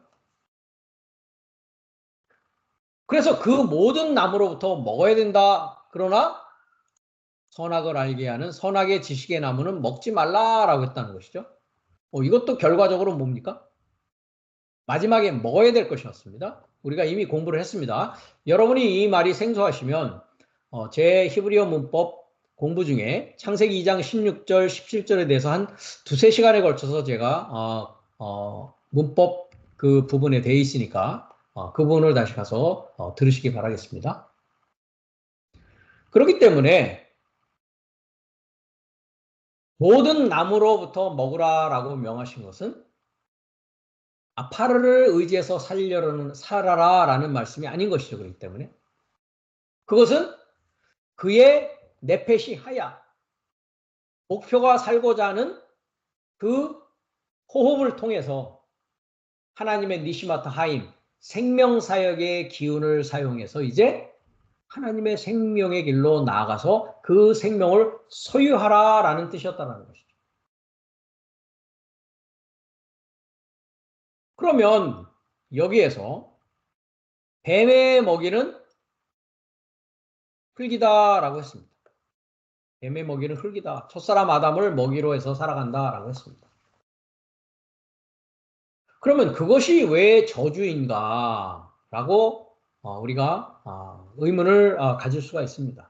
그래서 그 모든 나무로부터 먹어야 된다. 그러나 선악을 알게 하는 선악의 지식의 나무는 먹지 말라라고 했다는 것이죠. 이것도 결과적으로 뭡니까? 마지막에 먹어야 될 것이었습니다. 우리가 이미 공부를 했습니다. 여러분이 이 말이 생소하시면 제 히브리어 문법 공부 중에 창세기 2장 16절, 17절에 대해서 한 두세 시간에 걸쳐서 제가 문법 그 부분에 대해 있으니까 그 부분을 다시 가서 들으시기 바라겠습니다. 그렇기 때문에 모든 나무로부터 먹으라라고 명하신 것은 아파르를 의지해서 살아라라는 말씀이 아닌 것이죠. 그렇기 때문에 그것은 그의 네펫이 하야 목표가 살고자 하는 그 호흡을 통해서 하나님의 니시마타 하임 생명사역의 기운을 사용해서 이제 하나님의 생명의 길로 나아가서 그 생명을 소유하라라는 뜻이었다는 것이죠. 그러면 여기에서 뱀의 먹이는 흙이다라고 했습니다. 뱀의 먹이는 흙이다. 첫사람 아담을 먹이로 해서 살아간다라고 했습니다. 그러면 그것이 왜 저주인가라고 우리가 의문을 가질 수가 있습니다.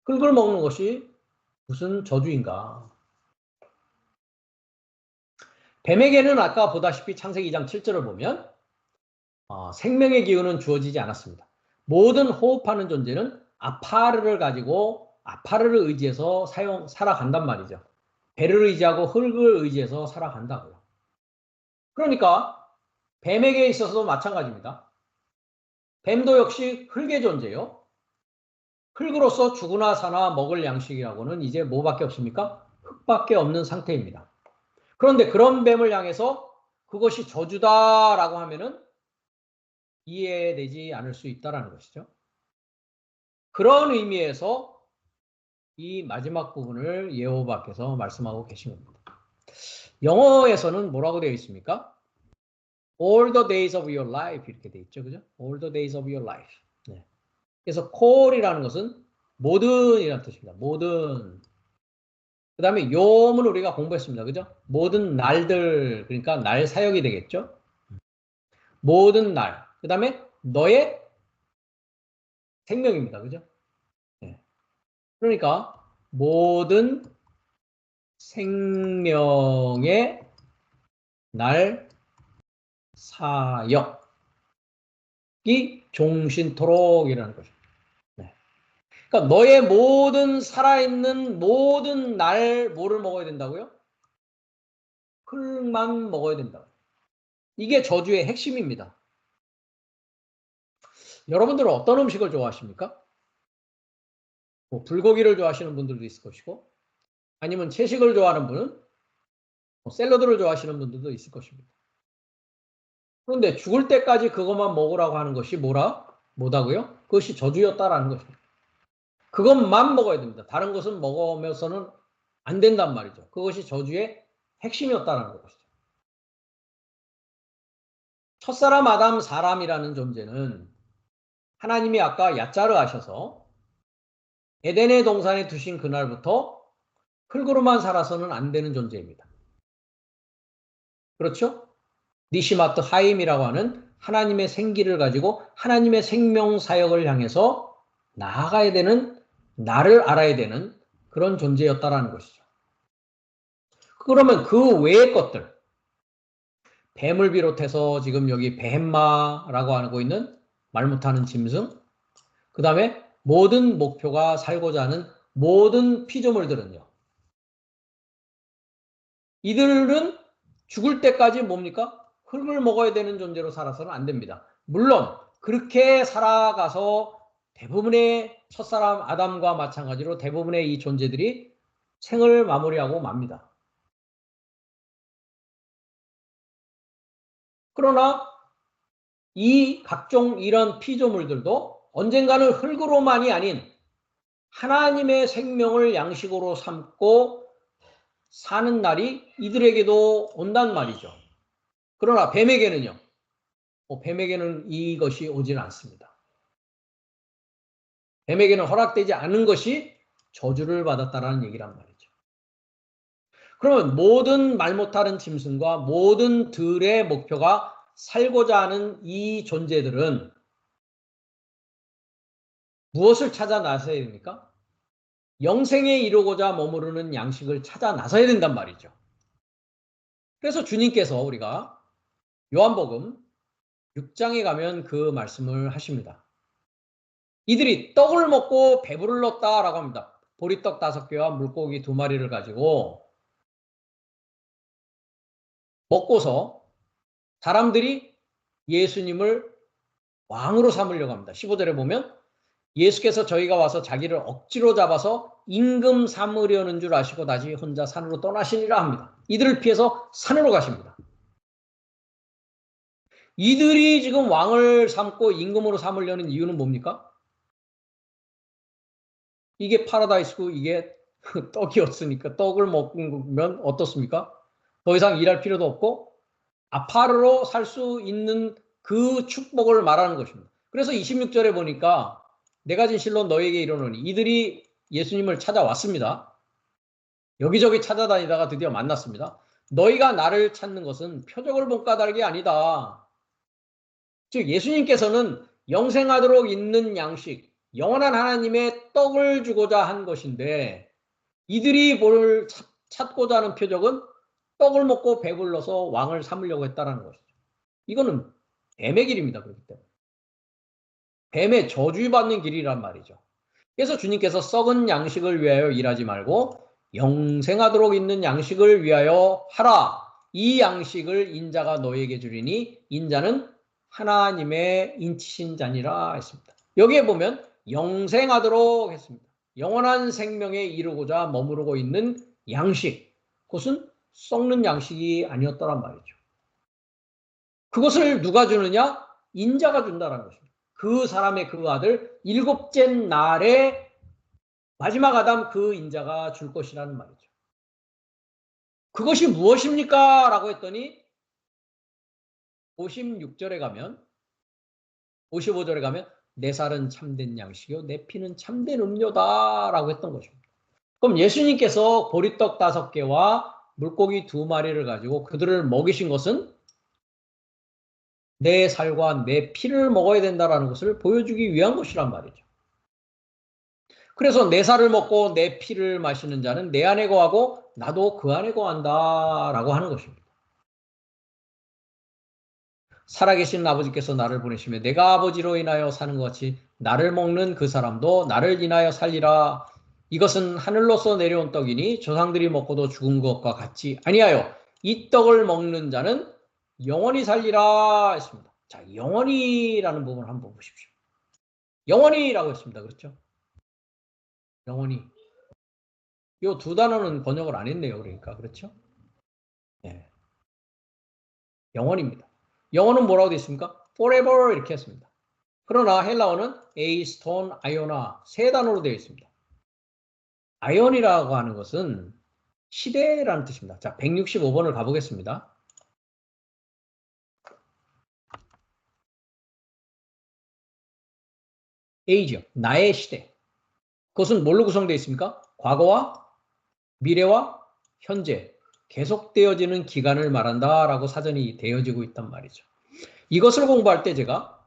흙을 먹는 것이 무슨 저주인가? 뱀에게는 아까 보다시피 창세기 2장 7절을 보면 생명의 기운은 주어지지 않았습니다. 모든 호흡하는 존재는 아파르를 가지고 아파르를 의지해서 살아간단 말이죠. 배를 의지하고 흙을 의지해서 살아간다고요. 그러니까 뱀에게 있어서도 마찬가지입니다. 뱀도 역시 흙의 존재요. 흙으로서 죽으나 사나 먹을 양식이라고는 이제 뭐밖에 없습니까? 흙밖에 없는 상태입니다. 그런데 그런 뱀을 향해서 그것이 저주다라고 하면은 이해되지 않을 수 있다는 것이죠. 그런 의미에서 이 마지막 부분을 여호와께서 말씀하고 계신 겁니다. 영어에서는 뭐라고 되어 있습니까? All the days of your life 이렇게 되어 있죠. 그죠? All the days of your life. 네. 그래서 call이라는 것은 모든이라는 뜻입니다. 모든. 그 다음에 요음은 우리가 공부했습니다. 그죠? 모든 날들, 그러니까 날 사역이 되겠죠? 모든 날. 그 다음에 너의 생명입니다. 그죠? 네. 그러니까 모든 생명의 날 사역이 종신토록이라는 거죠. 네. 그러니까 너의 모든 살아있는 모든 날 뭐를 먹어야 된다고요? 흙만 먹어야 된다. 이게 저주의 핵심입니다. 여러분들은 어떤 음식을 좋아하십니까? 뭐 불고기를 좋아하시는 분들도 있을 것이고 아니면 채식을 좋아하는 분은 뭐 샐러드를 좋아하시는 분들도 있을 것입니다. 그런데 죽을 때까지 그것만 먹으라고 하는 것이 뭐다고요? 그것이 저주였다라는 것입니다. 그것만 먹어야 됩니다. 다른 것은 먹으면서는 안 된단 말이죠. 그것이 저주의 핵심이었다는 것이죠. 첫사람 아담 사람이라는 존재는 하나님이 아까 야자를 하셔서 에덴의 동산에 두신 그날부터 흙으로만 살아서는 안 되는 존재입니다. 그렇죠? 니시마트 하임이라고 하는 하나님의 생기를 가지고 하나님의 생명 사역을 향해서 나아가야 되는, 나를 알아야 되는 그런 존재였다라는 것이죠. 그러면 그 외의 것들, 뱀을 비롯해서 지금 여기 뱀마라고 하고 있는 말 못하는 짐승, 그 다음에 모든 목표가 살고자 하는 모든 피조물들은요. 이들은 죽을 때까지 뭡니까? 흙을 먹어야 되는 존재로 살아서는 안 됩니다. 물론 그렇게 살아가서 대부분의 첫사람 아담과 마찬가지로 대부분의 이 존재들이 생을 마무리하고 맙니다. 그러나 이 각종 이런 피조물들도 언젠가는 흙으로만이 아닌 하나님의 생명을 양식으로 삼고 사는 날이 이들에게도 온단 말이죠. 그러나 뱀에게는요. 뱀에게는 이것이 오질 않습니다. 뱀에게는 허락되지 않은 것이 저주를 받았다라는 얘기란 말이죠. 그러면 모든 말 못하는 짐승과 모든 들의 목표가 살고자 하는 이 존재들은 무엇을 찾아 나서야 됩니까? 영생에 이루고자 머무르는 양식을 찾아 나서야 된단 말이죠. 그래서 주님께서 우리가 요한복음 6장에 가면 그 말씀을 하십니다. 이들이 떡을 먹고 배부를렀다라고 합니다. 보리떡 5개와 물고기 2마리를 가지고 먹고서 사람들이 예수님을 왕으로 삼으려고 합니다. 15절에 보면 예수께서 저희가 와서 자기를 억지로 잡아서 임금 삼으려는 줄 아시고 다시 혼자 산으로 떠나시니라 합니다. 이들을 피해서 산으로 가십니다. 이들이 지금 왕을 삼고 임금으로 삼으려는 이유는 뭡니까? 이게 파라다이스고 이게 떡이었으니까 떡을 먹으면 어떻습니까? 더 이상 일할 필요도 없고 아파르로 살 수 있는 그 축복을 말하는 것입니다. 그래서 26절에 보니까 내가 진실로 너에게 이르노니 이들이 예수님을 찾아왔습니다. 여기저기 찾아다니다가 드디어 만났습니다. 너희가 나를 찾는 것은 표적을 본 까닭이 아니다. 즉 예수님께서는 영생하도록 있는 양식, 영원한 하나님의 떡을 주고자 한 것인데 이들이 뭘 찾고자 하는 표적은 떡을 먹고 배불러서 왕을 삼으려고 했다는 것이죠. 이거는 뱀의 길입니다. 그렇기 때문에. 뱀의 저주받는 길이란 말이죠. 그래서 주님께서 썩은 양식을 위하여 일하지 말고 영생하도록 있는 양식을 위하여 하라. 이 양식을 인자가 너에게 주리니 인자는 하나님의 인치신 자니라 했습니다. 여기에 보면 영생하도록 했습니다. 영원한 생명에 이르고자 머무르고 있는 양식. 그것은 썩는 양식이 아니었더란 말이죠. 그것을 누가 주느냐? 인자가 준다는 것입니다. 그 사람의 그 아들 일곱째 날에 마지막 아담 그 인자가 줄 것이라는 말이죠. 그것이 무엇입니까? 라고 했더니 56절에 가면 55절에 가면 내 살은 참된 양식이요 내 피는 참된 음료다 라고 했던 것입니다. 그럼 예수님께서 보리떡 5개와 물고기 2마리를 가지고 그들을 먹이신 것은 내 살과 내 피를 먹어야 된다는 것을 보여주기 위한 것이란 말이죠. 그래서 내 살을 먹고 내 피를 마시는 자는 내 안에 거하고 나도 그 안에 거한다라고 하는 것입니다. 살아계신 아버지께서 나를 보내시며 내가 아버지로 인하여 사는 것 같이 나를 먹는 그 사람도 나를 인하여 살리라. 이것은 하늘로서 내려온 떡이니 조상들이 먹고도 죽은 것과 같이 아니하여 이 떡을 먹는 자는 영원히 살리라 했습니다. 자, 영원히라는 부분을 한번 보십시오. 영원히라고 했습니다. 그렇죠? 영원히. 이 2단어는 번역을 안 했네요. 그러니까 그렇죠? 네. 영원입니다. 영어는 뭐라고 되어 있습니까? forever 이렇게 했습니다. 그러나 헬라어는 에이스톤, 아이오나 3단어로 되어 있습니다. 아이온이라고 하는 것은 시대라는 뜻입니다. 자, 165번을 가보겠습니다. 에이지요. 나의 시대. 그것은 뭘로 구성되어 있습니까? 과거와 미래와 현재 계속되어지는 기간을 말한다라고 사전이 되어지고 있단 말이죠. 이것을 공부할 때 제가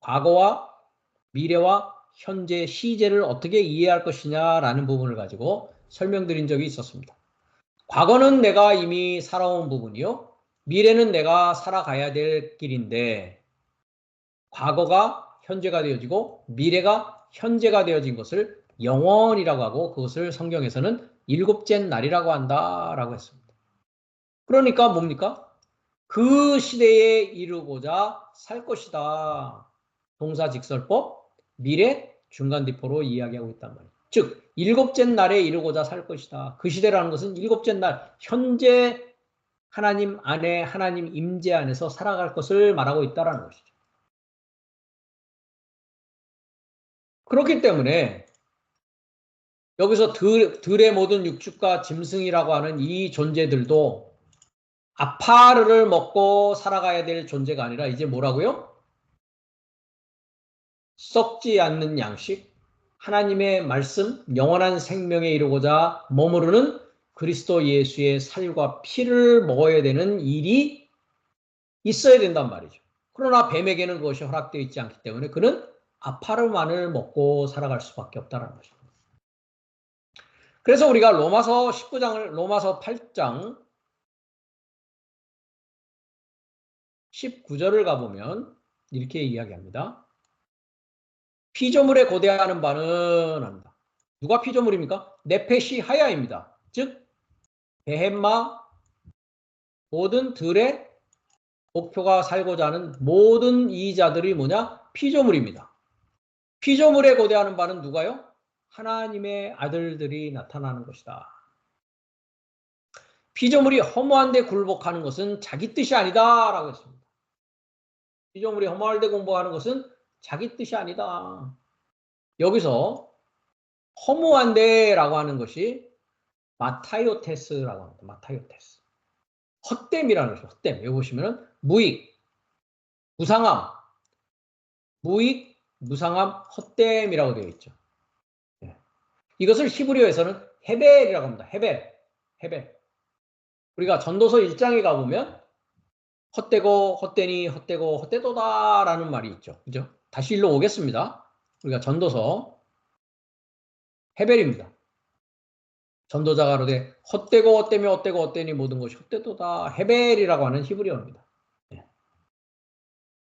과거와 미래와 현재 시제를 어떻게 이해할 것이냐라는 부분을 가지고 설명드린 적이 있었습니다. 과거는 내가 이미 살아온 부분이요. 미래는 내가 살아가야 될 길인데 과거가 현재가 되어지고 미래가 현재가 되어진 것을 영원이라고 하고 그것을 성경에서는 7째 날이라고 한다라고 했습니다. 그러니까 뭡니까? 그 시대에 이르고자 살 것이다. 동사직설법, 미래, 중간디포로 이야기하고 있단 말이에요. 즉 7째 날에 이르고자 살 것이다. 그 시대라는 것은 7째 날 현재 하나님 안에 하나님 임재 안에서 살아갈 것을 말하고 있다는 것이죠. 그렇기 때문에 여기서 들의 모든 육축과 짐승이라고 하는 이 존재들도 아파르를 먹고 살아가야 될 존재가 아니라 이제 뭐라고요? 썩지 않는 양식, 하나님의 말씀, 영원한 생명에 이르고자 머무르는 그리스도 예수의 살과 피를 먹어야 되는 일이 있어야 된단 말이죠. 그러나 뱀에게는 그것이 허락되어 있지 않기 때문에 그는 아파르만을 먹고 살아갈 수밖에 없다는 것입니다. 그래서 우리가 로마서 19장을 로마서 8장 19절을 가보면 이렇게 이야기합니다. 피조물에 고대하는 바는 한다. 누가 피조물입니까? 네페시 하야입니다. 즉 베헤마 모든 들의 목표가 살고자 하는 모든 이자들이 뭐냐? 피조물입니다. 피조물에 고대하는 바는 누가요? 하나님의 아들들이 나타나는 것이다. 피조물이 허무한 데 굴복하는 것은 자기 뜻이 아니다 라고 했습니다. 피조물이 허무할 때 공부하는 것은 자기 뜻이 아니다. 여기서 허무한 데라고 하는 것이 마타요테스라고 합니다. 마타요테스. 헛됨이라는 것이죠. 헛됨. 여기 보시면 무익, 무상함, 무익, 무상함, 헛됨이라고 되어 있죠. 네. 이것을 히브리어에서는 헤벨이라고 합니다. 헤벨. 헤벨. 우리가 전도서 1장에 가보면 헛되고 헛되니 헛되고 헛되도다라는 말이 있죠. 그죠? 다시 일로 오겠습니다. 우리가 전도서 헤벨입니다. 전도자가 가로되 헛되고 헛되며 헛되고 헛되니 모든 것이 헛되도다. 헤벨이라고 하는 히브리어입니다. 네.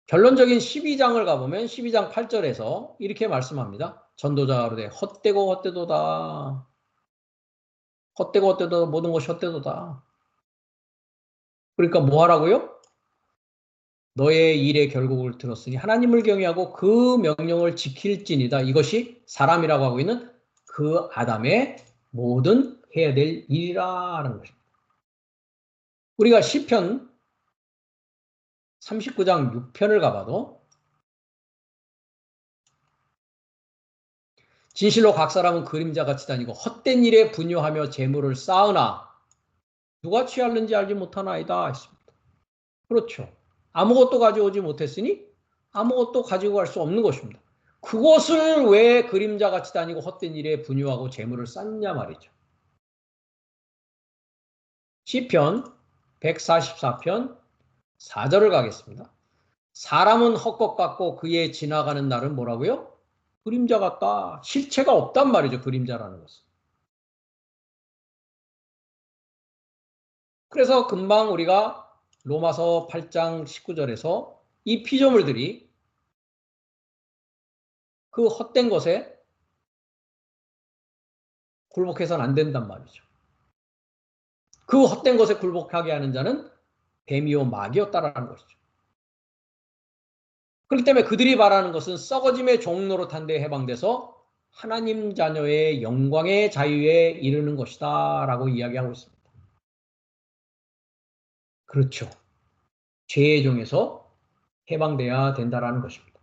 결론적인 12장을 가보면 12장 8절에서 이렇게 말씀합니다. 전도자가 가로되 헛되고 헛되도다. 헛되고 헛되도 모든 것이 헛되도다. 그러니까 뭐 하라고요? 너의 일의 결국을 들었으니 하나님을 경외하고 그 명령을 지킬지니다. 이것이 사람이라고 하고 있는 그 아담의 모든 해야 될 일이라는 것입니다. 우리가 시편 39장 6편을 가봐도 진실로 각 사람은 그림자같이 다니고 헛된 일에 분유하며 재물을 쌓으나 누가 취하는지 알지 못하나이다 했습니다. 그렇죠. 아무것도 가져오지 못했으니 아무것도 가지고 갈 수 없는 것입니다. 그것을 왜 그림자같이 다니고 헛된 일에 분유하고 재물을 쌓냐 말이죠. 시편 144편 4절을 가겠습니다. 사람은 헛것 같고 그의 지나가는 날은 뭐라고요? 그림자 같다. 실체가 없단 말이죠. 그림자라는 것은. 그래서 금방 우리가 로마서 8장 19절에서 이 피조물들이 그 헛된 것에 굴복해서는 안 된단 말이죠. 그 헛된 것에 굴복하게 하는 자는 뱀이요 마귀였다라는 것이죠. 그렇기 때문에 그들이 바라는 것은 썩어짐의 종노릇한 데 해방돼서 하나님 자녀의 영광의 자유에 이르는 것이다 라고 이야기하고 있습니다. 그렇죠. 죄의 종에서 해방돼야 된다라는 것입니다.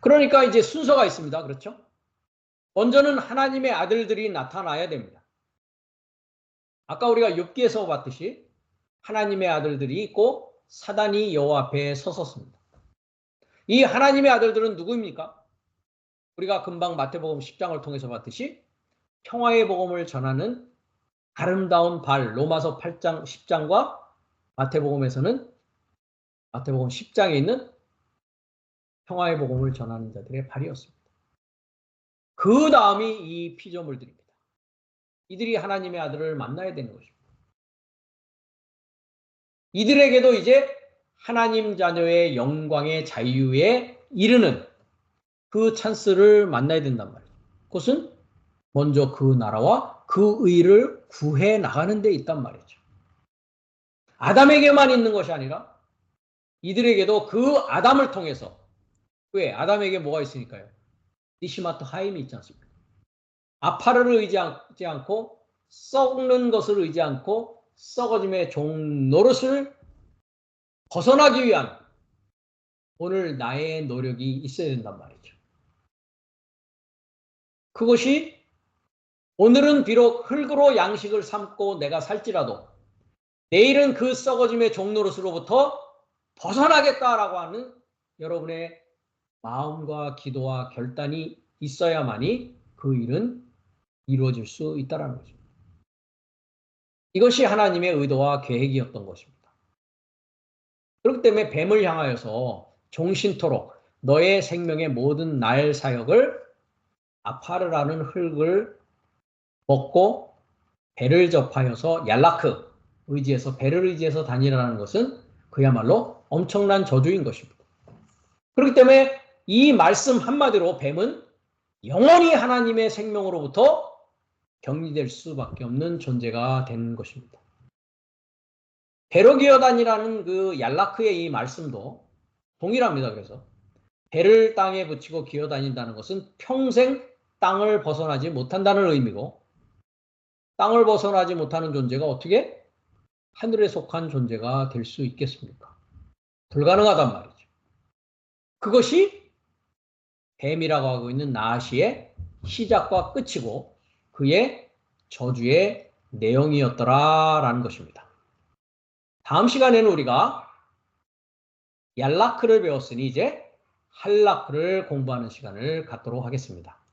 그러니까 이제 순서가 있습니다. 그렇죠? 먼저는 하나님의 아들들이 나타나야 됩니다. 아까 우리가 욥기에서 봤듯이 하나님의 아들들이 있고 사단이 여호와 앞에 섰었습니다. 이 하나님의 아들들은 누구입니까? 우리가 금방 마태복음 10장을 통해서 봤듯이 평화의 복음을 전하는 아름다운 발, 로마서 8장 10장과 마태복음에서는 마태복음 10장에 있는 평화의 복음을 전하는 자들의 발이었습니다. 그 다음이 이 피조물들입니다. 이들이 하나님의 아들을 만나야 되는 것입니다. 이들에게도 이제 하나님 자녀의 영광의 자유에 이르는 그 찬스를 만나야 된단 말이에요. 그것은 먼저 그 나라와 그 의를 구해 나가는 데 있단 말이죠. 아담에게만 있는 것이 아니라 이들에게도 그 아담을 통해서 왜? 아담에게 뭐가 있으니까요. 니시마트 하임이 있지 않습니까? 아파르를 의지하지 않고 썩는 것을 의지 않고 썩어짐의 종 노릇을 벗어나기 위한 오늘 나의 노력이 있어야 된단 말이죠. 그것이 오늘은 비록 흙으로 양식을 삼고 내가 살지라도 내일은 그 썩어짐의 종노릇으로부터 벗어나겠다라고 하는 여러분의 마음과 기도와 결단이 있어야만이 그 일은 이루어질 수 있다는 거죠. 이것이 하나님의 의도와 계획이었던 것입니다. 그렇기 때문에 뱀을 향하여서 종신토록 너의 생명의 모든 날 사역을 아파르라는 흙을 먹고 배를 접하여서 얄라크 의지해서 배를 의지해서 다니라는 것은 그야말로 엄청난 저주인 것입니다. 그렇기 때문에 이 말씀 한마디로 뱀은 영원히 하나님의 생명으로부터 격리될 수밖에 없는 존재가 되는 것입니다. 배로 기어다니라는 그 얄라크의 이 말씀도 동일합니다. 그래서 배를 땅에 붙이고 기어다닌다는 것은 평생 땅을 벗어나지 못한다는 의미고 땅을 벗어나지 못하는 존재가 어떻게 하늘에 속한 존재가 될 수 있겠습니까? 불가능하단 말이죠. 그것이 뱀이라고 하고 있는 나시의 시작과 끝이고 그의 저주의 내용이었더라라는 것입니다. 다음 시간에는 우리가 얄라크를 배웠으니 이제 할라크를 공부하는 시간을 갖도록 하겠습니다.